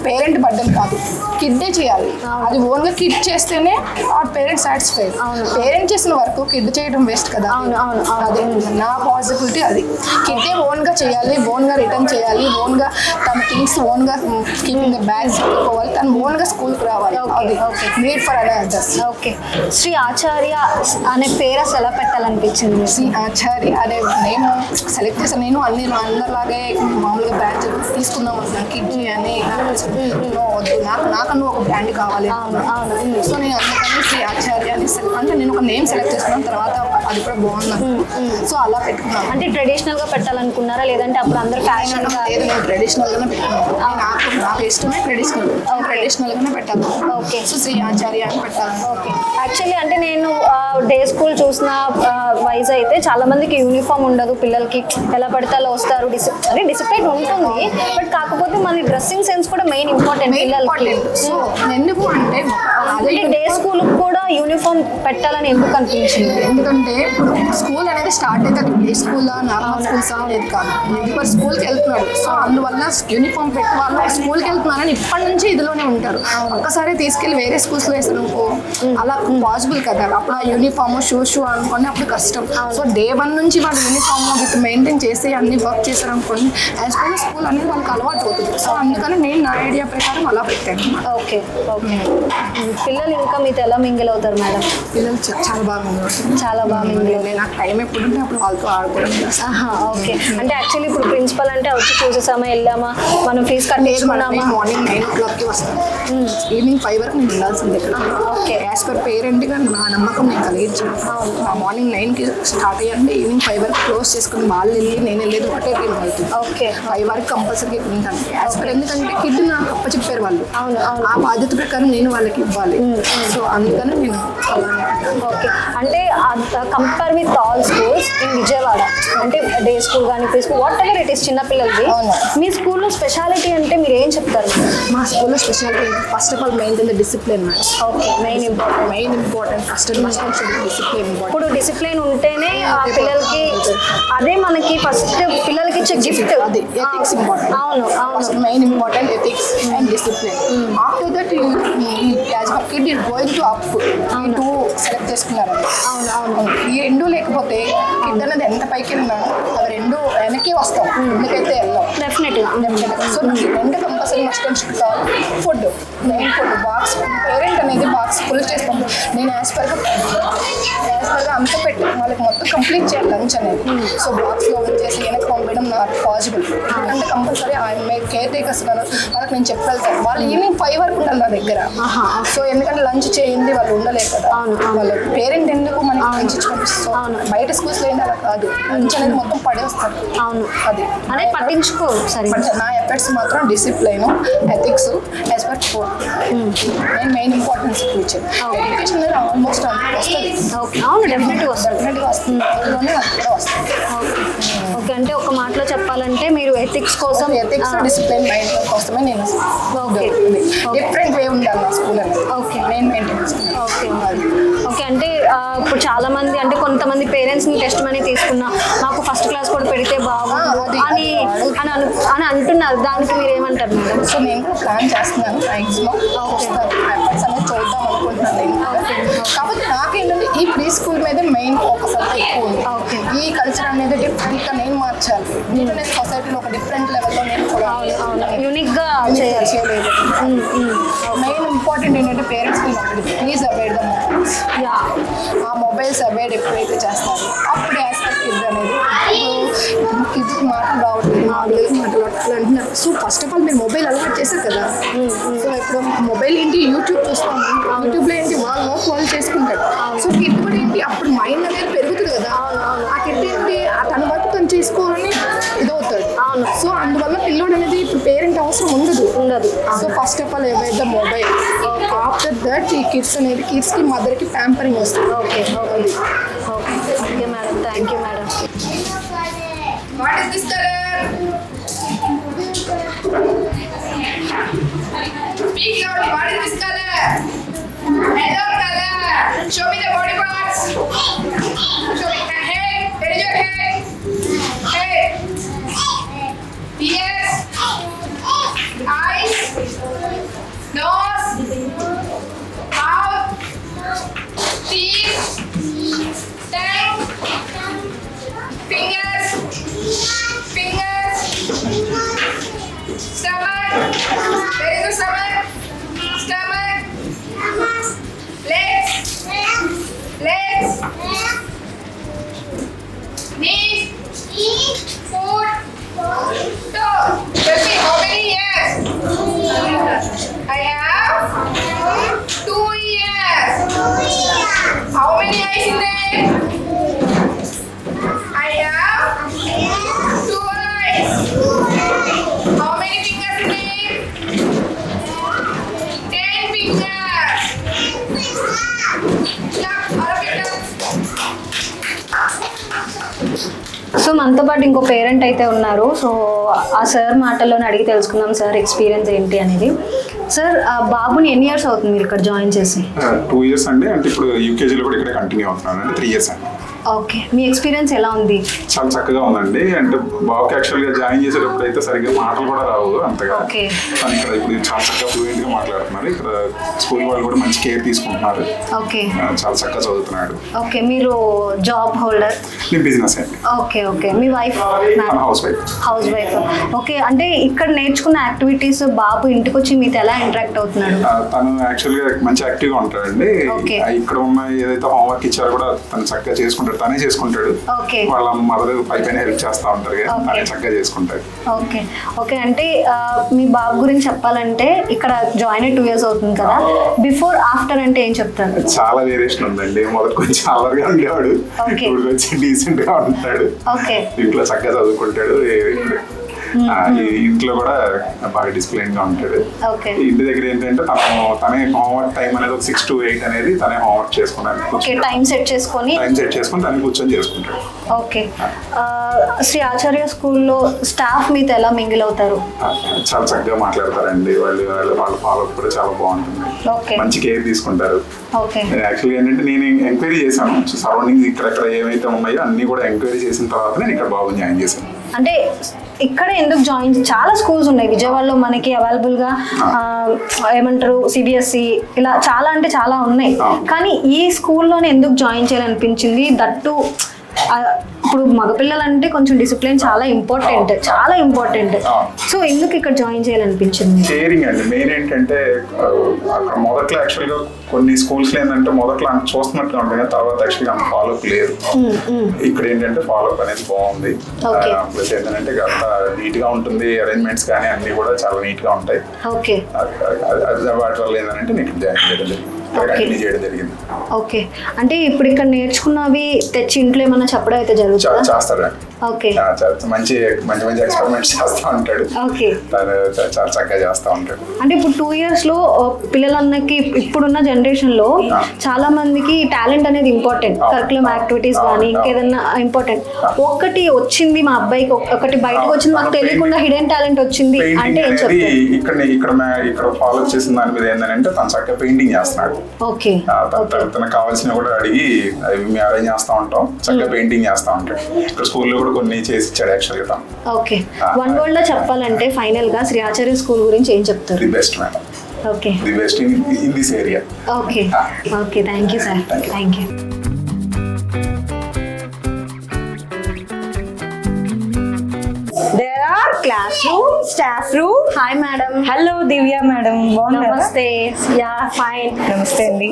[SPEAKER 6] parent birthday కాదు, కిడ్డే చేయాలి. అది ఓన్గా కిడ్ చేస్తేనే ఆ పేరెంట్ సాటిస్ఫైడ్. పేరెంట్ చేసిన వర్క్ కిడ్ చేయడం వేస్ట్ కదా. అదే నా పాసిబిలిటీ, అది కిడ్డే ఓన్గా చేయాలి, ఓన్గా రిటర్న్ చేయాలి, ఓన్గా తన థింగ్స్ ఓన్గా కీపింగ్ ద బ్యాగ్స్ పెట్టుకోవాలి, తను ఓన్గా స్కూల్కి రావాలి. అది need for others.
[SPEAKER 1] Okay, Shri Acharya అనే పేరు అసలు ఎలా పెట్టాలనిపించింది?
[SPEAKER 6] శ్రీ ఆచార్య అనే నేను సెలెక్ట్ చేశాను. నేను అన్ని అందరిలాగే మామూలుగా బ్రాండ్ తీసుకుందాం అనుకున్నాను, కిడ్జీ అని వద్దు, నాకన్నా ఒక బ్రాండ్ కావాలి. సో నేను అందుకని శ్రీ ఆచార్య అని అంటే నేను ఒక నేమ్ సెలెక్ట్ చేసుకున్నాను, తర్వాత అది కూడా బాగుంది, సో అలా పెట్టుకున్నాను.
[SPEAKER 1] అంటే ట్రెడిషనల్గా పెట్టాలనుకున్నారా లేదంటే అప్పుడు అందరూ ఫ్యాషన్?
[SPEAKER 6] లేదు, నేను ట్రెడిషనల్గానే పెట్టుకున్నాను. నాకు ఇష్టమే ట్రెడిషనల్గానే పెట్టాలి.
[SPEAKER 1] ఓకే,
[SPEAKER 6] సో శ్రీ ఆచార్య అని పెట్టాలి.
[SPEAKER 1] ఓకే, యాక్చువల్లీ అంటే నేను డే స్కూల్ చూసిన వైజ్ అయితే చాలా మందికి యూనిఫామ్ ఉండదు, పిల్లలకి ఎలా పడితే అలా వస్తారు, అంటే డిసిప్లిన్ ఉంటుంది, బట్ కాకపోతే మన డ్రెస్సింగ్ సెన్స్ కూడా మెయిన్ ఇంపార్టెంట్ పిల్లలకి.
[SPEAKER 6] సో ఎందుకు అంటే అది అదే
[SPEAKER 1] డే స్కూల్ కూడా యూనిఫామ్ పెట్టాలని ఎందుకు అనిపించింది?
[SPEAKER 6] ఎందుకంటే స్కూల్ అనేది స్టార్ట్ అవుతుంది ప్లే స్కూల్ నార్మల్ స్కూల్స్ అనేది కాదు, ఇప్పుడు స్కూల్కి వెళ్తున్నాడు. సో అందువల్ల యూనిఫామ్ పెట్టి వాళ్ళు స్కూల్కి వెళ్తున్నారని ఇప్పటి నుంచి ఇదిలోనే ఉంటారు. ఒక్కసారి తీసుకెళ్ళి వేరే స్కూల్స్లో వేసారు అనుకో, అలా పాసిబుల్ కదా. అప్పుడు ఆ యూనిఫామ్ షూ అనుకోండి, అప్పుడు కష్టం. సో డే 1 నుంచి వాళ్ళు యూనిఫామ్ విత్ మెయింటైన్ చేసి అన్ని వర్క్ చేశారు అనుకోండి, యాజ్ పర్ స్కూల్ అనేది వాళ్ళకి అలవాటు అవుతుంది. సో అందుకని నేను నా ఐడియా ప్రకారం అలా పెట్టాను.
[SPEAKER 1] Okay okay. పిల్లలు ఇంకా మీతో ఎలా మింగిల్ అవుతారు మేడం?
[SPEAKER 6] పిల్లలు చాలా బాగా ఉన్నారు.
[SPEAKER 1] చాలా బాగా మింగిల్ అవుతారు.
[SPEAKER 6] నాకు టైం ఎప్పుడు ఉంటే అప్పుడు వాళ్ళతో ఆడుకోవడం చేస్తాను.
[SPEAKER 1] ఓకే. అంటే యాక్చువల్లీ ఇప్పుడు ప్రిన్సిపల్ అంటే వచ్చి చూసేసామా, వెళ్ళామా, మనం ఫీజు కట్టేసుకున్నామా?
[SPEAKER 6] మార్నింగ్ 9 o'clockకి వస్తాను, ఈవినింగ్ 5 వరకు నేను ఉండాల్సింది ఇక్కడ.
[SPEAKER 1] ఓకే.
[SPEAKER 6] యాజ్ పర్ పేరెంట్గా నా నమ్మకం నేను కలిగించాను. మార్నింగ్ 9కి స్టార్ట్ అయ్యండి, ఈవినింగ్ 5 వరకు క్లోజ్ చేసుకుని వాళ్ళు వెళ్ళి నేను వెళ్ళేది ఒకటే టైం అవుతుంది.
[SPEAKER 1] ఓకే.
[SPEAKER 6] 5 వరకు కంపల్సరీగా ఉంటాను. యాజ్ పర్ ఎందుకంటే కిడ్ నాకు అప్పచెప్పారు వాళ్ళు,
[SPEAKER 1] అవును అవును.
[SPEAKER 6] ఆ బాధ్యత ప్రకారం నేను వాళ్ళకి ఇవ్వాలి. సో అందుకని నేను అలానే ఉంటాను.
[SPEAKER 1] ఓకే. అంటే compare with all schools in Vijayawada, అంటే డే స్కూల్ కానీ pre school what ever it is చిన్నపిల్లలకి,
[SPEAKER 6] అవును.
[SPEAKER 1] మీ స్కూల్లో స్పెషాలిటీ అంటే మీరు ఏం చెప్తారు?
[SPEAKER 6] మా స్కూల్లో speciality first of all maintain the discipline.
[SPEAKER 1] Okay. Main
[SPEAKER 6] important first and first discipline important.
[SPEAKER 1] ఇప్పుడు డిసిప్లిన్ ఉంటేనే ఆ పిల్లలకి, అదే మనకి ఫస్ట్ పిల్లలకి ఇచ్చే గిఫ్ట్.
[SPEAKER 6] అది ఎథిక్స్ ఇంపార్టెంట్.
[SPEAKER 1] అవును అవును.
[SPEAKER 6] Main important ethics and discipline. After that as a kid is going to up ఈ 2 సెలెక్ట్ చేసుకున్నారు.
[SPEAKER 1] అవును అవును.
[SPEAKER 6] ఈ 2 లేకపోతే కిడ్ అనేది ఎంత పైకి వెళ్ళినా అవి 2 వెనక్కి వస్తాం, ఎందుకైతే వెళ్ళాం
[SPEAKER 1] డెఫినెట్గా.
[SPEAKER 6] సో నాకు 2 కంపల్సరీ మస్ట్ అండ్ షుడ్ కావాలి. Food, main food box. Parent అనేది బాక్స్ ఫుల్ చేస్తాం. నేను యాజ్ పర్గా అంత పెట్టి వాళ్ళకి మొత్తం కంప్లీట్ చేయాలి లంచ్ అనేది. సో బాక్స్లో వచ్చేసి వెనక్కి పంపించడం నాకు పాసిబుల్. ఎందుకంటే కంపల్సరీ కేర్ టేకర్స్ కదా, వాళ్ళకి నేను చెప్పగలుగుతాను. వాళ్ళు ఈవినింగ్ 5 వరకు ఉండాలి నా దగ్గర. సో ఎందుకంటే లంచ్ చేయండి వాళ్ళు ఉండలేరు కదా. వాళ్ళు పేరెంట్ ఎందుకు మనకి లంచ్ ఇచ్చి పంపిస్తాం. బయట స్కూల్స్లో ఏంటి అలా కాదు, లంచ్ అనేది మొత్తం పడేస్తారు.
[SPEAKER 1] అవును.
[SPEAKER 6] అది
[SPEAKER 1] అనేది పట్టించుకో సరే.
[SPEAKER 6] నా ఎఫర్ట్స్ మాత్రం discipline, ethics, as per food నేను మెయిన్ ఇంపార్టెన్స్ ఇచ్చాను. ఎడ్యుకేషన్ అనేది ఆల్మోస్ట్ వస్తుంది.
[SPEAKER 1] ఓకే. అవును డెఫినెట్గా వస్తుంది.
[SPEAKER 6] డెఫినెట్గా వస్తుంది. అందులోనే అది కూడా వస్తుంది.
[SPEAKER 1] ఓకే. అంటే ఒక మాటలో చెప్పాలంటే మీరు ఎథిక్స్ కోసం,
[SPEAKER 6] ఎథిక్స్ డిసిప్లైన్ మైండ్ కోసమే నేను
[SPEAKER 1] ఓకే.
[SPEAKER 6] డిఫరెంట్ వే ఉండాలి నా స్కూల్ అనేది.
[SPEAKER 1] ఓకే.
[SPEAKER 6] నేను మెయింటైన్ చేస్తాను.
[SPEAKER 1] Okay okay. అంటే ఇప్పుడు చాలా మంది, అంటే కొంతమంది పేరెంట్స్ని టెస్ట్ మనీ తీసుకున్నా మాకు ఫస్ట్ క్లాస్ కూడా పెడితే బాగుంది అని అని అంటున్నారు. దానికి మీరు ఏమంటారు మేడం?
[SPEAKER 6] సో నేను కూడా ప్లాన్ చేస్తున్నాను. మ్యాక్సిమం వస్తారు ఎఫర్ట్స్ అనేది చూద్దాం అనుకుంటున్నాను నేను. కాబట్టి నాకేంటంటే ఈ ప్రీ స్కూల్ మీద మెయిన్ ఫోకస్ అంతా ఎక్కువ ఉంది. ఈ కల్చర్ అనేది డిఫరెంట్గా నేను మార్చాలి. ఎందుకంటే సొసైటీలో ఒక డిఫరెంట్ లెవెల్లో నేను కూడా
[SPEAKER 1] యూనిక్గా
[SPEAKER 6] చేయలేదు. మెయిన్ ఇంపార్టెంట్ ఏంటంటే పేరెంట్స్కి ప్లీజ్ అవాయిడ్ ద మొబైల్స్. ఆ మొబైల్స్ అవాయిడ్ ఎప్పుడైతే చేస్తారో అప్పుడు యాస్పెక్ట్ కిడ్ అనేది ఇప్పుడు కిడ్స్కి మాటలు రావట్లేదు, మాటలు అంటున్నారు. సో ఫస్ట్ ఆఫ్ ఆల్ మీరు మొబైల్ అలవాటు చేశారు కదా. సో ఇప్పుడు మొబైల్ ఏంటి, యూట్యూబ్ చూస్తాము, యూట్యూబ్లో ఏంటి వాళ్ళు వాళ్ళు చేసుకుంటాడు. సో కిడ్ కూడా ఏంటి అప్పుడు మైండ్ అనేది పెరుగుతుంది కదా. ఆ కిడ్ ఏంటి తన వర్క్ తను చేసుకోవాలని ఇదవుతాడు. సో అందువల్ల పిల్లోడు అనేది ఇప్పుడు పేరెంట్ అవసరం ఉండదు. So first of all avoid the mobile. After that ఈ కిడ్స్ అనేది కిడ్స్కి మదర్కి ప్యాంపరింగ్ వస్తుంది.
[SPEAKER 1] Okay okay okay madam. Thank you madam.
[SPEAKER 6] What is this color? Speak loudly. What is this color? Yellow color. Show me the body parts. Show me. And head. Where is your head? Head. Ears. Eyes. Nose. Mouth. Teeth. Tongue. Fingers, stomach, where is the stomach? Stomach, legs,
[SPEAKER 1] మనతో పాటు ఇంకో పేరెంట్ అయితే ఉన్నారు. సో ఆ సార్ మాటల్లోనే అడిగి తెలుసుకుందాం సార్ ఎక్స్పీరియన్స్ ఏంటి అనేది. సార్ బాబుని ఎన్ని ఇయర్స్ అవుతుంది మీరు ఇక్కడ జాయిన్ చేసి?
[SPEAKER 7] 2 years అండి. అంటే ఇప్పుడు యూకేజీలో కూడా ఇక్కడే కంటిన్యూ అవుతున్నాను అండి. 3 years అండి.
[SPEAKER 1] ఓకే, మీ ఎక్స్పీరియన్స్ ఎలా ఉంది?
[SPEAKER 7] చాలా చక్కగా ఉందండి. అంటే బాబుకి యాక్చువల్గా జాయిన్ చేసేటప్పుడు అయితే సరిగ్గా మాటలు కూడా రావు అంతగా.
[SPEAKER 1] ఓకే.
[SPEAKER 7] కానీ ఇక్కడ ఇప్పుడు చాలా చక్కగా ఫ్లూయెంట్గా మాట్లాడుతున్నారు. ఇక్కడ స్కూల్ వాళ్ళు కూడా మంచి కేర్ తీసుకుంటున్నారు.
[SPEAKER 1] ఓకే.
[SPEAKER 7] చాలా చక్కగా చదువుతున్నాడు.
[SPEAKER 1] ఓకే, మీరు జాబ్ హోల్డర్?
[SPEAKER 7] నేను బిజినెస్ అండి.
[SPEAKER 1] Okay okay. మీ wife?
[SPEAKER 7] Housewife.
[SPEAKER 1] Housewife. Okay, అంటే ఇక్కడ నేర్చుకున్న యాక్టివిటీస్ బాబు ఇంటికి వచ్చి మీతో ఎలా ఇంటరాక్ట్ అవుతున్నాడు?
[SPEAKER 7] తను యాక్చువల్గా మంచి యాక్టివ్గా ఉంటాడండి. ఇక్కడ ఉన్న ఏదైతే హోంవర్క్ ఇచ్చారో కూడా తను చక్కగా చేసుకుంటాడు. తనే చేసుకుంటాడు. వాళ్ళ మదర్ పైపైన హెల్ప్ చేస్తూ ఉంటారు. తనే చక్కగా చేసుకుంటాడు.
[SPEAKER 1] Okay okay. అంటే మీ బాబు గురించి చెప్పాలంటే ఇక్కడ జాయిన్ అయ్యి 2 years అవుతుంది కదా, బిఫోర్ ఆఫ్టర్ అంటే ఏం చెప్తారు?
[SPEAKER 7] చాలా వేరియేషన్ ఉందండి. మొదటి కొంచెం అల్లరిగా ఉండేవాడు, ఇప్పుడు కొంచెం డీసెంట్ గా ఉంటాడు. ఇంట్లో చక్కగా చదువుకుంటాడు. ఇంట్లో కూడా బాగా డిసిప్లిన్ గా ఉంటాడు. ఇంటి దగ్గర ఏంటంటే తనే హోంవర్క్ టైం అనేది ఒక 6 to 8 అనేది తనే హోంవర్క్ చేసుకున్నాను.
[SPEAKER 1] టైం సెట్ చేసుకొని
[SPEAKER 7] తనే కూర్చొని చేసుకుంటాడు.
[SPEAKER 1] ఓకే. శ్రీ ఆచార్య స్కూల్లో స్టాఫ్ మీతో ఎలా మింగిల్ అవుతారు?
[SPEAKER 7] చాలా చక్కగా మాట్లాడతారండి. వాళ్ళ ఫాలో అప్ కూడా చాలా బాగుంటుంది. మంచి కేర్ తీసుకుంటారు. యాక్చువల్గా ఏంటంటే నేను ఎంక్వైరీ చేశాను సరౌండింగ్స్ ఇక్కడెక్కడ ఏమైతే ఉన్నాయో అన్ని కూడా ఎంక్వైరీ చేసిన తర్వాత నేను ఇక్కడ బాబుని జాయిన్ చేశాను.
[SPEAKER 1] అంటే ఇక్కడ ఎందుకు జాయిన్? చాలా స్కూల్స్ ఉన్నాయి విజయవాడలో మనకి అవైలబుల్గా, ఏమంటారు సిబిఎస్ఈ, ఇలా చాలా అంటే చాలా ఉన్నాయి. కానీ ఈ స్కూల్లోనే ఎందుకు జాయిన్ చేయాలనిపించింది? దట్టు ఇప్పుడు మగపిల్లలు అంటే కొంచెం డిసిప్లిన్ చాలా ఇంపార్టెంట్, చాలా ఇంపార్టెంట్. సో ఎందుకు ఇక్కడ జాయిన్ చేయాలనిపించింది?
[SPEAKER 7] కేరింగ్ అండి మెయిన్. ఏంటంటే అక్కడ మొదట్లో యాక్చువల్గా కొన్ని స్కూల్స్ లో ఏంటంటే మొదట్లో అంత చూస్తున్నట్టుగా ఉంటుంది కానీ తర్వాత యాక్చువల్గా అంత ఫాలోఅప్ లేదు. ఇక్కడ ఏంటంటే ఫాలోఅప్ అనేది బాగుంది. ప్లస్ ఏంటంటే అంత నీట్ గా ఉంటుంది. అరేంజ్మెంట్స్ కానీ అన్ని కూడా చాలా నీట్ గా ఉంటాయి. వాటి వల్ల ఏంటంటే నేను జాయిన్ చేయడం జరిగింది.
[SPEAKER 1] ఓకే. అంటే ఇప్పుడు ఇక్కడ నేర్చుకున్నవి తెచ్చి ఇంట్లో ఏమన్నా చెప్పడం అయితే జరుగుతుంది?
[SPEAKER 7] చేస్తారండి.
[SPEAKER 1] ఓకే.
[SPEAKER 7] మంచి ఎక్స్పెరిమెంట్స్ చేస్తూ ఉంటాడు. చాలా చక్కగా చేస్తూ ఉంటాడు.
[SPEAKER 1] అంటే ఇప్పుడు 2 years లో పిల్లలన్నకి ఇప్పుడున్న జనరేషన్ లో చాలా మందికి టాలెంట్ అనేది ఇంపార్టెంట్. కరికులం యాక్టివిటీస్ కానీ ఇంకేదన్నా ఇంపార్టెంట్. ఒక్కటి వచ్చింది మా అబ్బాయికి, ఒకటి బయటకు వచ్చింది, మాకు తెలియకుండా హిడెన్ టాలెంట్ వచ్చింది అంటే ఏం చెప్తారు?
[SPEAKER 7] ఇక్కడ ఫాలో చేసిన దాని మీద ఏంటంటే తను చక్కగా పెయింటింగ్ చేస్తున్నాడు.
[SPEAKER 1] ఓకే.
[SPEAKER 7] తనకు కావాల్సినవి కూడా అడిగి అవి మేము అరేంజ్ చేస్తూ ఉంటాం. చక్కగా పెయింటింగ్ చేస్తూ ఉంటాడు. ఇక్కడ స్కూల్లో కూడా కొన్ని చేసి ఇచ్చాడు యాక్చువల్గా.
[SPEAKER 1] ఓకే. వన్ వర్డ్ లో చెప్పాలంటే ఫైనల్ గా శ్రీ ఆచార్య స్కూల్ గురించి ఏం చెప్తారు?
[SPEAKER 7] The best madam.
[SPEAKER 1] Okay.
[SPEAKER 7] The best in this area.
[SPEAKER 1] Okay okay. Thank you sir. Thank you.
[SPEAKER 3] There are classroom, staff room.
[SPEAKER 1] Hi madam.
[SPEAKER 3] Hello Divya madam.
[SPEAKER 1] నమస్తే. Yeah fine.
[SPEAKER 3] నమస్తే అండి.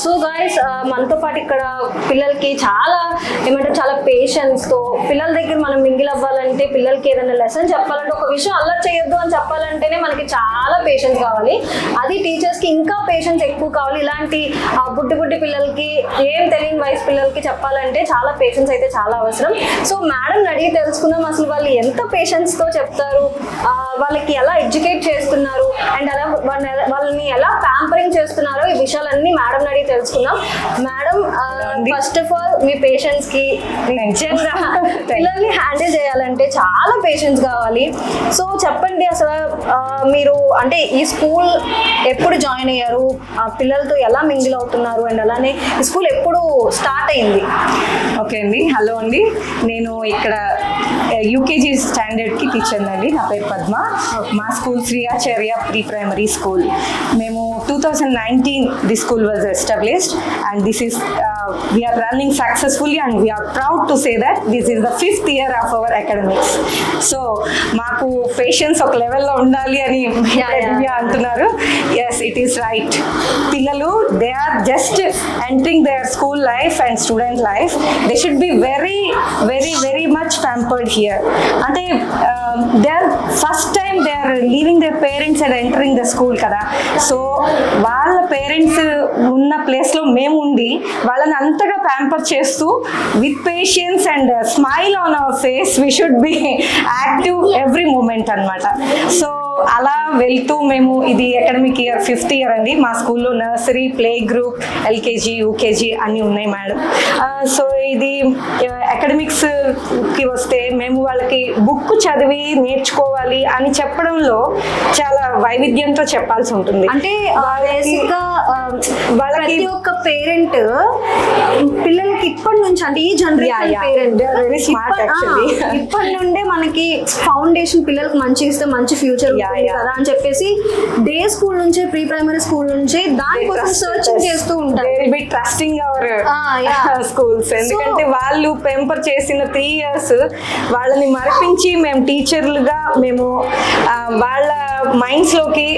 [SPEAKER 1] సో గైస్ మనతో పాటు ఇక్కడ పిల్లలకి చాలా ఏమంటారు చాలా పేషెన్స్ తో పిల్లల దగ్గర మనం మింగిల్ అవ్వాలంటే, పిల్లలకి ఏదైనా లెసన్ చెప్పాలంటే, ఒక విషయం అల్లరి చేయొద్దు అని చెప్పాలంటేనే మనకి చాలా పేషెన్స్ కావాలి. అది టీచర్స్ కి ఇంకా పేషెన్స్ ఎక్కువ కావాలి. ఇలాంటి బుడ్డి పిల్లలకి, ఏం తెలియని వయసు పిల్లలకి చెప్పాలంటే చాలా పేషెన్స్ అయితే చాలా అవసరం. సో మేడం అడిగి తెలుసుకుందాం అసలు వాళ్ళు ఎంత పేషెన్స్ తో చెప్తారు, వాళ్ళకి ఎలా ఎడ్యుకేట్ చేస్తున్నారు, అండ్ అలా వాళ్ళని ఎలా ప్యాంపరింగ్ చేస్తున్నారో ఈ విషయాలన్నీ మేడం అడిగి తెలుసుకుందాం. Madam, first of all me patience కి నిజంగా పిల్లల్ని హ్యాండిల్ చేయాలంటే చాలా పేషెన్స్ కావాలి. సో చెప్పండి అసలు మీరు అంటే ఈ స్కూల్ ఎప్పుడు జాయిన్ అయ్యారు, పిల్లలతో ఎలా మింగిల్ అవుతున్నారు, అండ్ అలానే ఈ స్కూల్ ఎప్పుడు స్టార్ట్ అయింది?
[SPEAKER 3] ఓకే అండి. హలో అండి. నేను ఇక్కడ యూకేజీ స్టాండర్డ్కి టీచర్ అండి. నా పేరు పద్మ. మా స్కూల్ శ్రీ ఆచార్య ప్రీ ప్రైమరీ స్కూల్. మేము 2019 this school was established and this is we are running successfully and we are proud to say that this is the 5th year of our academics. So maaku patience ఒక లెవెల్లో ఉండాలి అని దివ్య అంటున్నారు. Yes, it is right. పిల్లలు they are just entering their school life and student life. They should be very much pampered here. అంటే they are first time they are leaving their parents and entering the school కదా. సో వాళ్ళ పేరెంట్స్ ఉన్న ప్లేస్లో మేము ఉండి వాళ్ళని అంతగా ప్యాంపర్ చేస్తూ with patience and smile on our face we should be active every moment అనమాట. సో అలా వెళ్తూ మేము ఇది అకాడమిక్ ఇయర్ 5th ఇయర్ అండి. మా స్కూల్లో nursery, play group, LKG, UKG అన్నీ ఉన్నాయి మేడం. సో ఇది అకాడమిక్స్కి వస్తే మేము వాళ్ళకి బుక్ చదివి నేర్చుకోవాలి అని చెప్పడంలో చాలా వైవిధ్యంతో చెప్పాల్సి ఉంటుంది.
[SPEAKER 1] అంటే బేసిక్గా వాళ్ళకి ప్రతి ఒక్క పేరెంట్ పిల్లలకి ఇప్పటి నుంచి అంటే ఈ generation parent
[SPEAKER 3] very smart actually.
[SPEAKER 1] ఇప్పటి నుండే మనకి ఫౌండేషన్ పిల్లలకు మంచి ఇస్తే మంచి ఫ్యూచర్ కదా అని చెప్పేసి డే స్కూల్ నుంచే, ప్రీ ప్రైమరీ స్కూల్ నుంచే దానికోసం సర్చింగ్ చేస్తూ ఉంటారు.
[SPEAKER 3] They will B trusting hour schools. ఎందుకంటే వాళ్ళు పెంపర్ చేసిన 3 years వాళ్ళని మరిపించి మేము టీచర్లుగా మేము వాళ్ళ మైండ్స్లోకి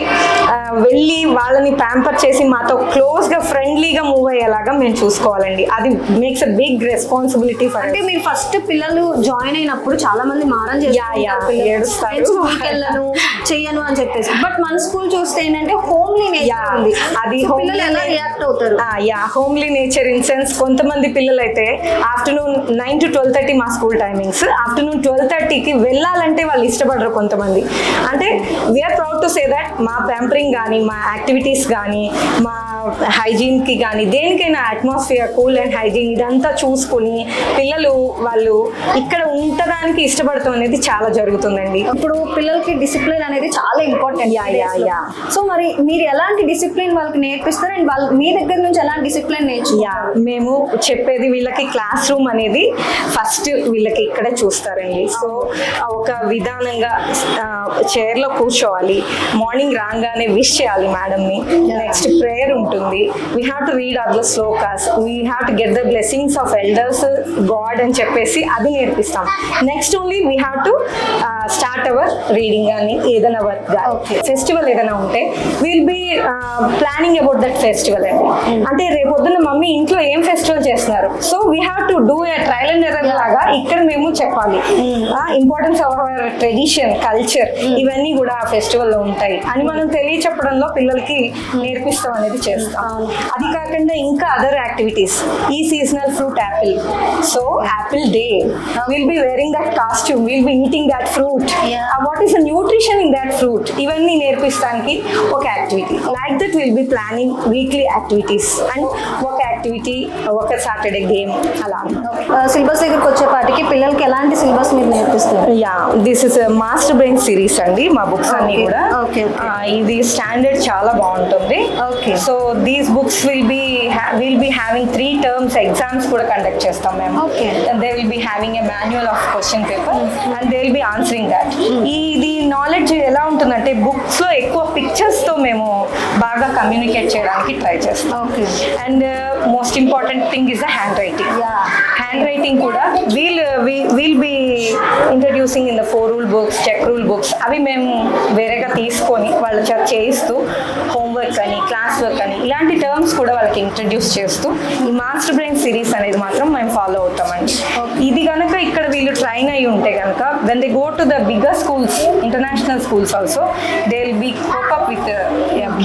[SPEAKER 3] వెళ్ళి వాళ్ళని ప్యాంపర్ చేసి మాతో క్లోజ్గా ఫ్రెండ్లీగా మూవ్ అయ్యేలాగా మేము చూసుకోవాలండి. అది makes a big responsibility for.
[SPEAKER 1] అంటే మీరు ఫస్ట్ పిల్లలు జాయిన్ అయినప్పుడు చాలా మంది మారం చేస్తారు,
[SPEAKER 3] ఏడుస్తారు,
[SPEAKER 1] స్కూల్కి వెళ్ళను చెయ్యను అని చెప్పేసి. బట్ మన స్కూల్ చూస్తే ఏంటంటే హోమ్లీ నేచర్ ఉంది.
[SPEAKER 3] అది
[SPEAKER 1] పిల్లలు ఎలా రియాక్ట్ అవుతారు?
[SPEAKER 3] హోమ్లీ నేచర్ ఇన్ సెన్స్ కొంతమంది పిల్లలు అయితే ఆఫ్టర్నూన్ 9 to 12:30 మా స్కూల్ టైమింగ్స్. ఆఫ్టర్నూన్ 12:30కి వెళ్ళాలంటే వాళ్ళు ఇష్టపడరు కొంతమంది. అంటే we are proud to say that మా ప్యాంపరింగ్ కానీ, మా యాక్టివిటీస్ కానీ, మా హైజీన్కి కానీ, దేనికైనా అట్మాస్ఫియర్ కూల్ అండ్ హైజీన్ ఇదంతా చూసుకుని పిల్లలు వాళ్ళు ఇక్కడ ఉండడానికి ఇష్టపడతాం అనేది చాలా జరుగుతుందండి.
[SPEAKER 1] ఇప్పుడు పిల్లలకి డిసిప్లిన్ అనేది చాలా ఇంపార్టెంట్. సో మరి మీరు ఎలాంటి డిసిప్లిన్ వాళ్ళకి నేర్పిస్తారు అండ్ వాళ్ళు మీ దగ్గర నుంచి ఎలాంటి డిసిప్లిన్ నేర్చుకుంటారు?
[SPEAKER 3] మేము చెప్పేది వీళ్ళకి క్లాస్ రూమ్ అనేది ఫస్ట్ వీళ్ళకి ఇక్కడే చూస్తారండి. సో ఒక విధానంగా చైర్లో కూర్చోవాలి, మార్నింగ్ రాగానే విష్ చేయాలి మేడంని, నెక్స్ట్ ప్రేయర్ ఉంటుంది, we have to read other shlokas, we have to get the blessings of elders, God అని చెప్పేసి అది నేర్పిస్తాం. Next only we have to start our reading కానీ ఏదైనా వర్క్ కానీ ఫెస్టివల్ ఏదైనా ఉంటే will be planning about that festival అండి. అంటే రేపొద్దున మమ్మీ ఇంట్లో ఏం ఫెస్టివల్ చేస్తున్నారు, so we have to do a trial and error లాగా ఇక్కడ మేము చెప్పాలి. Importance of our tradition, culture ఇవన్నీ కూడా ఆ ఫెస్టివల్లో ఉంటాయి అని మనం తెలియచెప్పడంలో పిల్లలకి నేర్పిస్తాం అనేది చేస్తాం. అది కాకుండా ఇంకా అదర్ యాక్టివిటీస్, ఈ seasonal fruit Apple, so Apple day will be wearing that costume, will be eating that fruit, what is the nutrition in that fruit, ఇవన్నీ నేర్పిస్తానికి ఒక activity. Like that will be planning weekly activities and ఒక యాక్టివిటీ, ఒక సాటర్డే గేమ్ అలా.
[SPEAKER 1] సిలబస్ దగ్గరికి వచ్చేపాటికి పిల్లలకి ఎలాంటి సిలబస్ మీరు నేర్పిస్తారు?
[SPEAKER 3] This is master brain series అండి మా బుక్స్ అన్ని కూడా. ఇది స్టాండర్డ్ చాలా బాగుంటుంది. So these books will be having 3 terms exams కూడా కండక్ట్ చేస్తాం మేము. They will be having a manual of question paper and they will B answering that. ఇది నాలెడ్జ్ ఎలా ఉంటుందంటే బుక్స్ లో ఎక్కువ పిక్చర్స్ తో మేము బాగా కమ్యూనికేట్ చేయడానికి ట్రై చేస్తాం. And most important thing is the handwriting. Handwriting కూడా will be introducing in the 4 rule books, check rule books, అవి మేము వేరేగా తీసుకొని వాళ్ళ చేత చేయిస్తూ హోంవర్క్ అని, క్లాస్ వర్క్ అని ఇలాంటి టర్మ్స్ కూడా వాళ్ళకి ఇంట్రడ్యూస్ చేస్తూ ఈ మాస్టర్ బ్రెయిన్ సిరీస్ అనేది మాత్రం మేము ఫాలో అవుతామండి. ఇది కనుక ఇక్కడ వీళ్ళు ట్రైన్ అయ్యి ఉంటే కనుక when they go to the bigger schools, international schools also they will be cope up with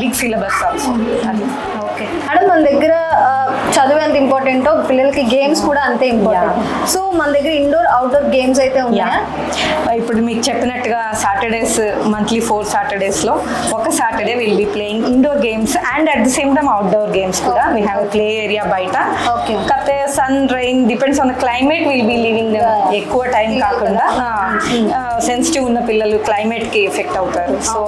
[SPEAKER 3] big syllabus also. అది
[SPEAKER 1] మేడం మన దగ్గర చదువు ఎంత ఇంపార్టెంటో పిల్లలకి గేమ్స్ కూడా అంతే ఇంపార్టెంట్. సో మన దగ్గర ఇండోర్ అవుట్డోర్ గేమ్స్ అయితే ఉన్నాయా?
[SPEAKER 3] ఇప్పుడు మీకు చెప్పినట్టుగా సాటర్డేస్ మంత్లీ 4 Saturdays లో ఒక Saturday will be playing indoor games and at the same time outdoor games కూడా. వీ హ్యావ్ ప్లే ఏరియా బయట. కాకపోతే sun rain depends on the climate will be living ఎక్కువ టైం కాకుండా సెన్సిటివ్ ఉన్న పిల్లలు క్లైమేట్ కి ఎఫెక్ట్ అవుతారు. సో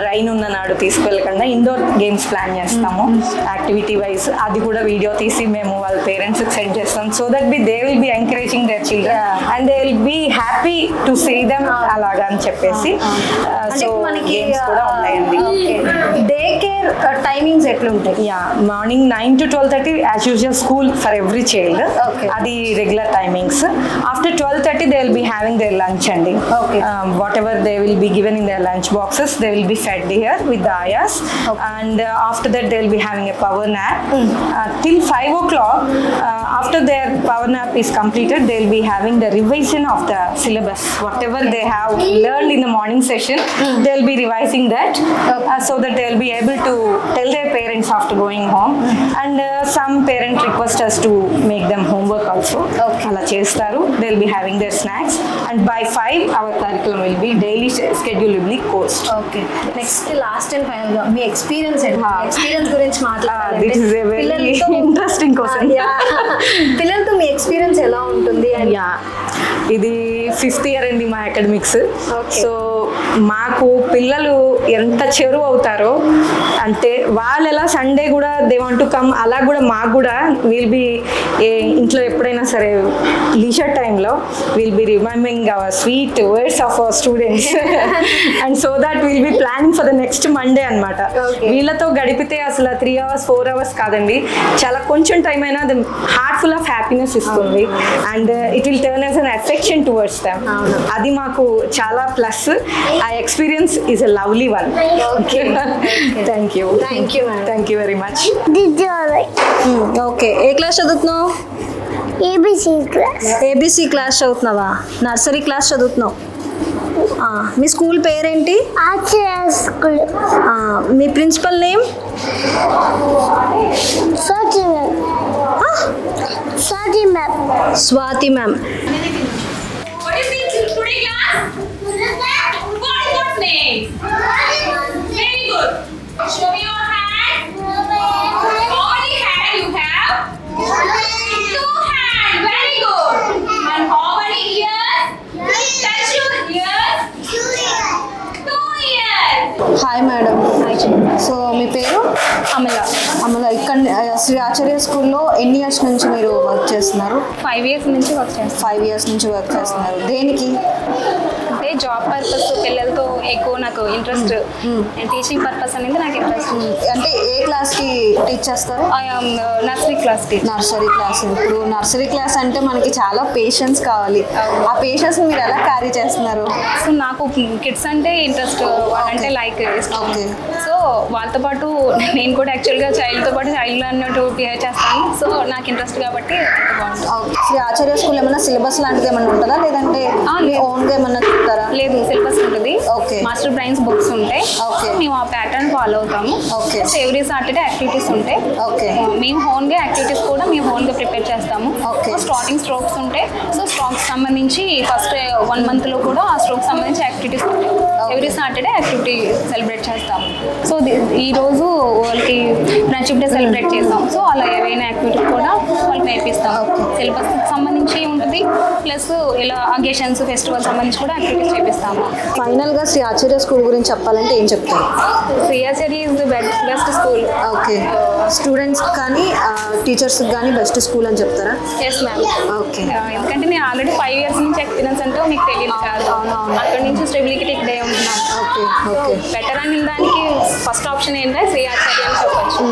[SPEAKER 3] రైన్ ఉన్న నాడు తీసుకెళ్ళకుండా ఇండోర్ గేమ్స్ ప్లాన్ చేస్తాము యాక్టివిటీ వైజ్. అది కూడా వీడియో తీసి మేము వాళ్ళ పేరెంట్స్కి సెండ్ చేస్తాం. So that they will be encouraging their children and they will be happy to see them అలాగా అని చెప్పేసి. సో గేమ్స్ కూడా ఉన్నాయండి.
[SPEAKER 1] డే కేర్ టైమింగ్స్ ఎట్లుంటాయి?
[SPEAKER 3] Morning 9 to 12:30 as usual school for every child. అది regular timings. After 12:30 they will be having their lunch అండి. What ever they will be given in there lunch boxes they will B fed here with the ayas. And after that they will be having a power nap till 5 o'clock. After their power nap is completed they will be having the revision of the syllabus, whatever they have learned in the morning session they'll be revising that so that they'll be able to tell their parents after going home. And some parent request us to make them homework also. Ala chestaru. They'll be having their snacks, and by 5 our curriculum will be daily schedule will be coached.
[SPEAKER 1] Okay next last and final గా మీ ఎక్స్పీరియన్స్ ఎక్స్పీరియన్స్ గురించి
[SPEAKER 3] This is a very interesting question.
[SPEAKER 1] పిల్లలతో మీ ఎక్స్పీరియన్స్ ఎలా ఉంటుంది అండ్
[SPEAKER 3] ఇది 5th ఇయర్ అండి మా అకాడమిక్స్. సో మాకు పిల్లలు ఎంత చెరువు అవుతారో, అంటే వాళ్ళు ఎలా సండే కూడా దే వాంట్ టు కమ్, అలా కూడా మాకు కూడా విల్ బి ఇంట్లో ఎప్పుడైనా సరే లీజర్ టైంలో will be remembering our sweet words of our students and so that will be planning for the next Monday అనమాట. వీళ్ళతో గడిపితే అసలు 3 hours 4 hours కాదండి, చాలా కొంచెం టైం అయినా అది హార్ట్ ఫుల్ ఆఫ్ హ్యాపీనెస్ ఇస్తుంది. And it will turn as an affection towards them. అది మాకు చాలా ప్లస్. ఆ experience is a lovely one. Thank you thank you very much.
[SPEAKER 1] Okay ఏ క్లాస్ చదువుతున్నావు?
[SPEAKER 2] ABC class.
[SPEAKER 1] ఏబిసి క్లాస్ చదువుతున్నావా? నర్సరీ క్లాస్ చదువుతున్నావు. మీ స్కూల్ పేరేంటి?
[SPEAKER 2] Acharya school.
[SPEAKER 1] మీ principal name?
[SPEAKER 2] Swati ma'am. Swati ma'am.
[SPEAKER 1] Swati ma'am.
[SPEAKER 8] What is it today, class? What is your name? Very good. Show me your hand. How many hands you have? 2 hands. Very good. And how many ears? Touch your ears. 2 ears.
[SPEAKER 1] Hi madam. So మీ పేరు?
[SPEAKER 9] అమల.
[SPEAKER 1] అమల. ఇక్కడ శ్రీ ఆచార్య స్కూల్లో ఎన్ని ఇయర్స్ నుంచి మీరు వర్క్ చేస్తున్నారు?
[SPEAKER 9] 5 years నుంచి వర్క్ చేస్తాను.
[SPEAKER 1] 5 years నుంచి వర్క్ చేస్తున్నారు. దేనికి?
[SPEAKER 9] అంటే జాబ్ పర్పస్, పిల్లలతో ఎక్కువ నాకు ఇంట్రెస్ట్. టీచింగ్ పర్పస్ అనేది నాకు ఇంట్రెస్ట్.
[SPEAKER 1] అంటే ఏ క్లాస్కి టీచ్ చేస్తారు?
[SPEAKER 9] Nursery class teacher.
[SPEAKER 1] Nursery class. ఇప్పుడు నర్సరీ క్లాస్ అంటే మనకి చాలా పేషెన్స్ కావాలి. ఆ పేషెన్స్ మీరు ఎలా క్యారీ చేస్తున్నారు?
[SPEAKER 9] సో నాకు కిడ్స్ అంటే ఇంట్రెస్ట్, వాళ్ళంటే లైక్ ఇష్టం. సో వాళ్ళతో పాటు నేను కూడా యాక్చువల్గా చైల్డ్తో పాటు చైల్డ్ అన్నట్టు బిహేవ్ చేస్తాను. సో నాకు ఇంట్రెస్ట్ కాబట్టి అంత బాగుంటుంది.
[SPEAKER 1] శ్రీ ఆచార్య స్కూల్ ఏమైనా సిలబస్ లాంటిది ఏమైనా ఉంటుందా, లేదంటే ఓన్గా ఏమన్నా చెప్తారా?
[SPEAKER 9] లేదు, సిలబస్ ఉంటుంది.
[SPEAKER 1] ఓకే.
[SPEAKER 9] మాస్టర్ బ్రైన్స్ బుక్స్ ఉంటాయి.
[SPEAKER 1] ఓకే.
[SPEAKER 9] మేము ఆ ప్యాటర్న్ ఫాలో అవుతాము.
[SPEAKER 1] ఓకే.
[SPEAKER 9] ఎవ్రీ సాటర్డే యాక్టివిటీస్ ఉంటాయి.
[SPEAKER 1] ఓకే.
[SPEAKER 9] మేము ఓన్గా యాక్టివిటీస్ కూడా మేము ఓన్గా ప్రిపేర్ చేస్తాము.
[SPEAKER 1] ఓకే.
[SPEAKER 9] స్టార్టింగ్ స్ట్రోక్స్ ఉంటాయి. సో స్ట్రోక్స్ సంబంధించి ఫస్ట్ 1 monthలో కూడా ఆ స్ట్రోక్స్ సంబంధించి యాక్టివిటీస్ ఉంటాయి. ఎవ్రీ సాటర్డే యాక్టివిటీ సెలబ్రేట్ చేస్తాము. సో ఈరోజు వాళ్ళకి ఫ్రెండ్షిప్ డే సెలబ్రేట్ చేస్తాం. సో అలా ఏవైనా యాక్టివిటీస్ కూడా వాళ్ళకి నేర్పిస్తాం. సిలబస్ సంబంధించి ఉంటుంది, ప్లస్ ఇలా అకేషన్స్ ఫెస్టివల్ సంబంధించి కూడా యాక్టివిటీస్ చేపిస్తాము.
[SPEAKER 1] ఫైనల్గా శ్రీ ఆచార్య స్కూల్ గురించి చెప్పాలంటే ఏం చెప్తారు?
[SPEAKER 9] Shri Acharya is the best school.
[SPEAKER 1] Okay. Students కానీ టీచర్స్కి కానీ బెస్ట్ స్కూల్ అని చెప్తారా?
[SPEAKER 9] Yes ma'am.
[SPEAKER 1] ఓకే.
[SPEAKER 9] ఎందుకంటే నేను ఆల్రెడీ 5 years నుంచి ఎక్స్పీరియన్స్ అంటే మీకు తెలియదు కాదు. అక్కడ నుంచి స్టెబిలిటీ ఇక్కడే ఉంటున్నాను.
[SPEAKER 1] ఓకే. ఓకే.
[SPEAKER 9] బెటర్ అని దానికి ఫస్ట్ ఆప్షన్ ఏంటంటే శ్రీయాచార్య అని చెప్పచ్చు.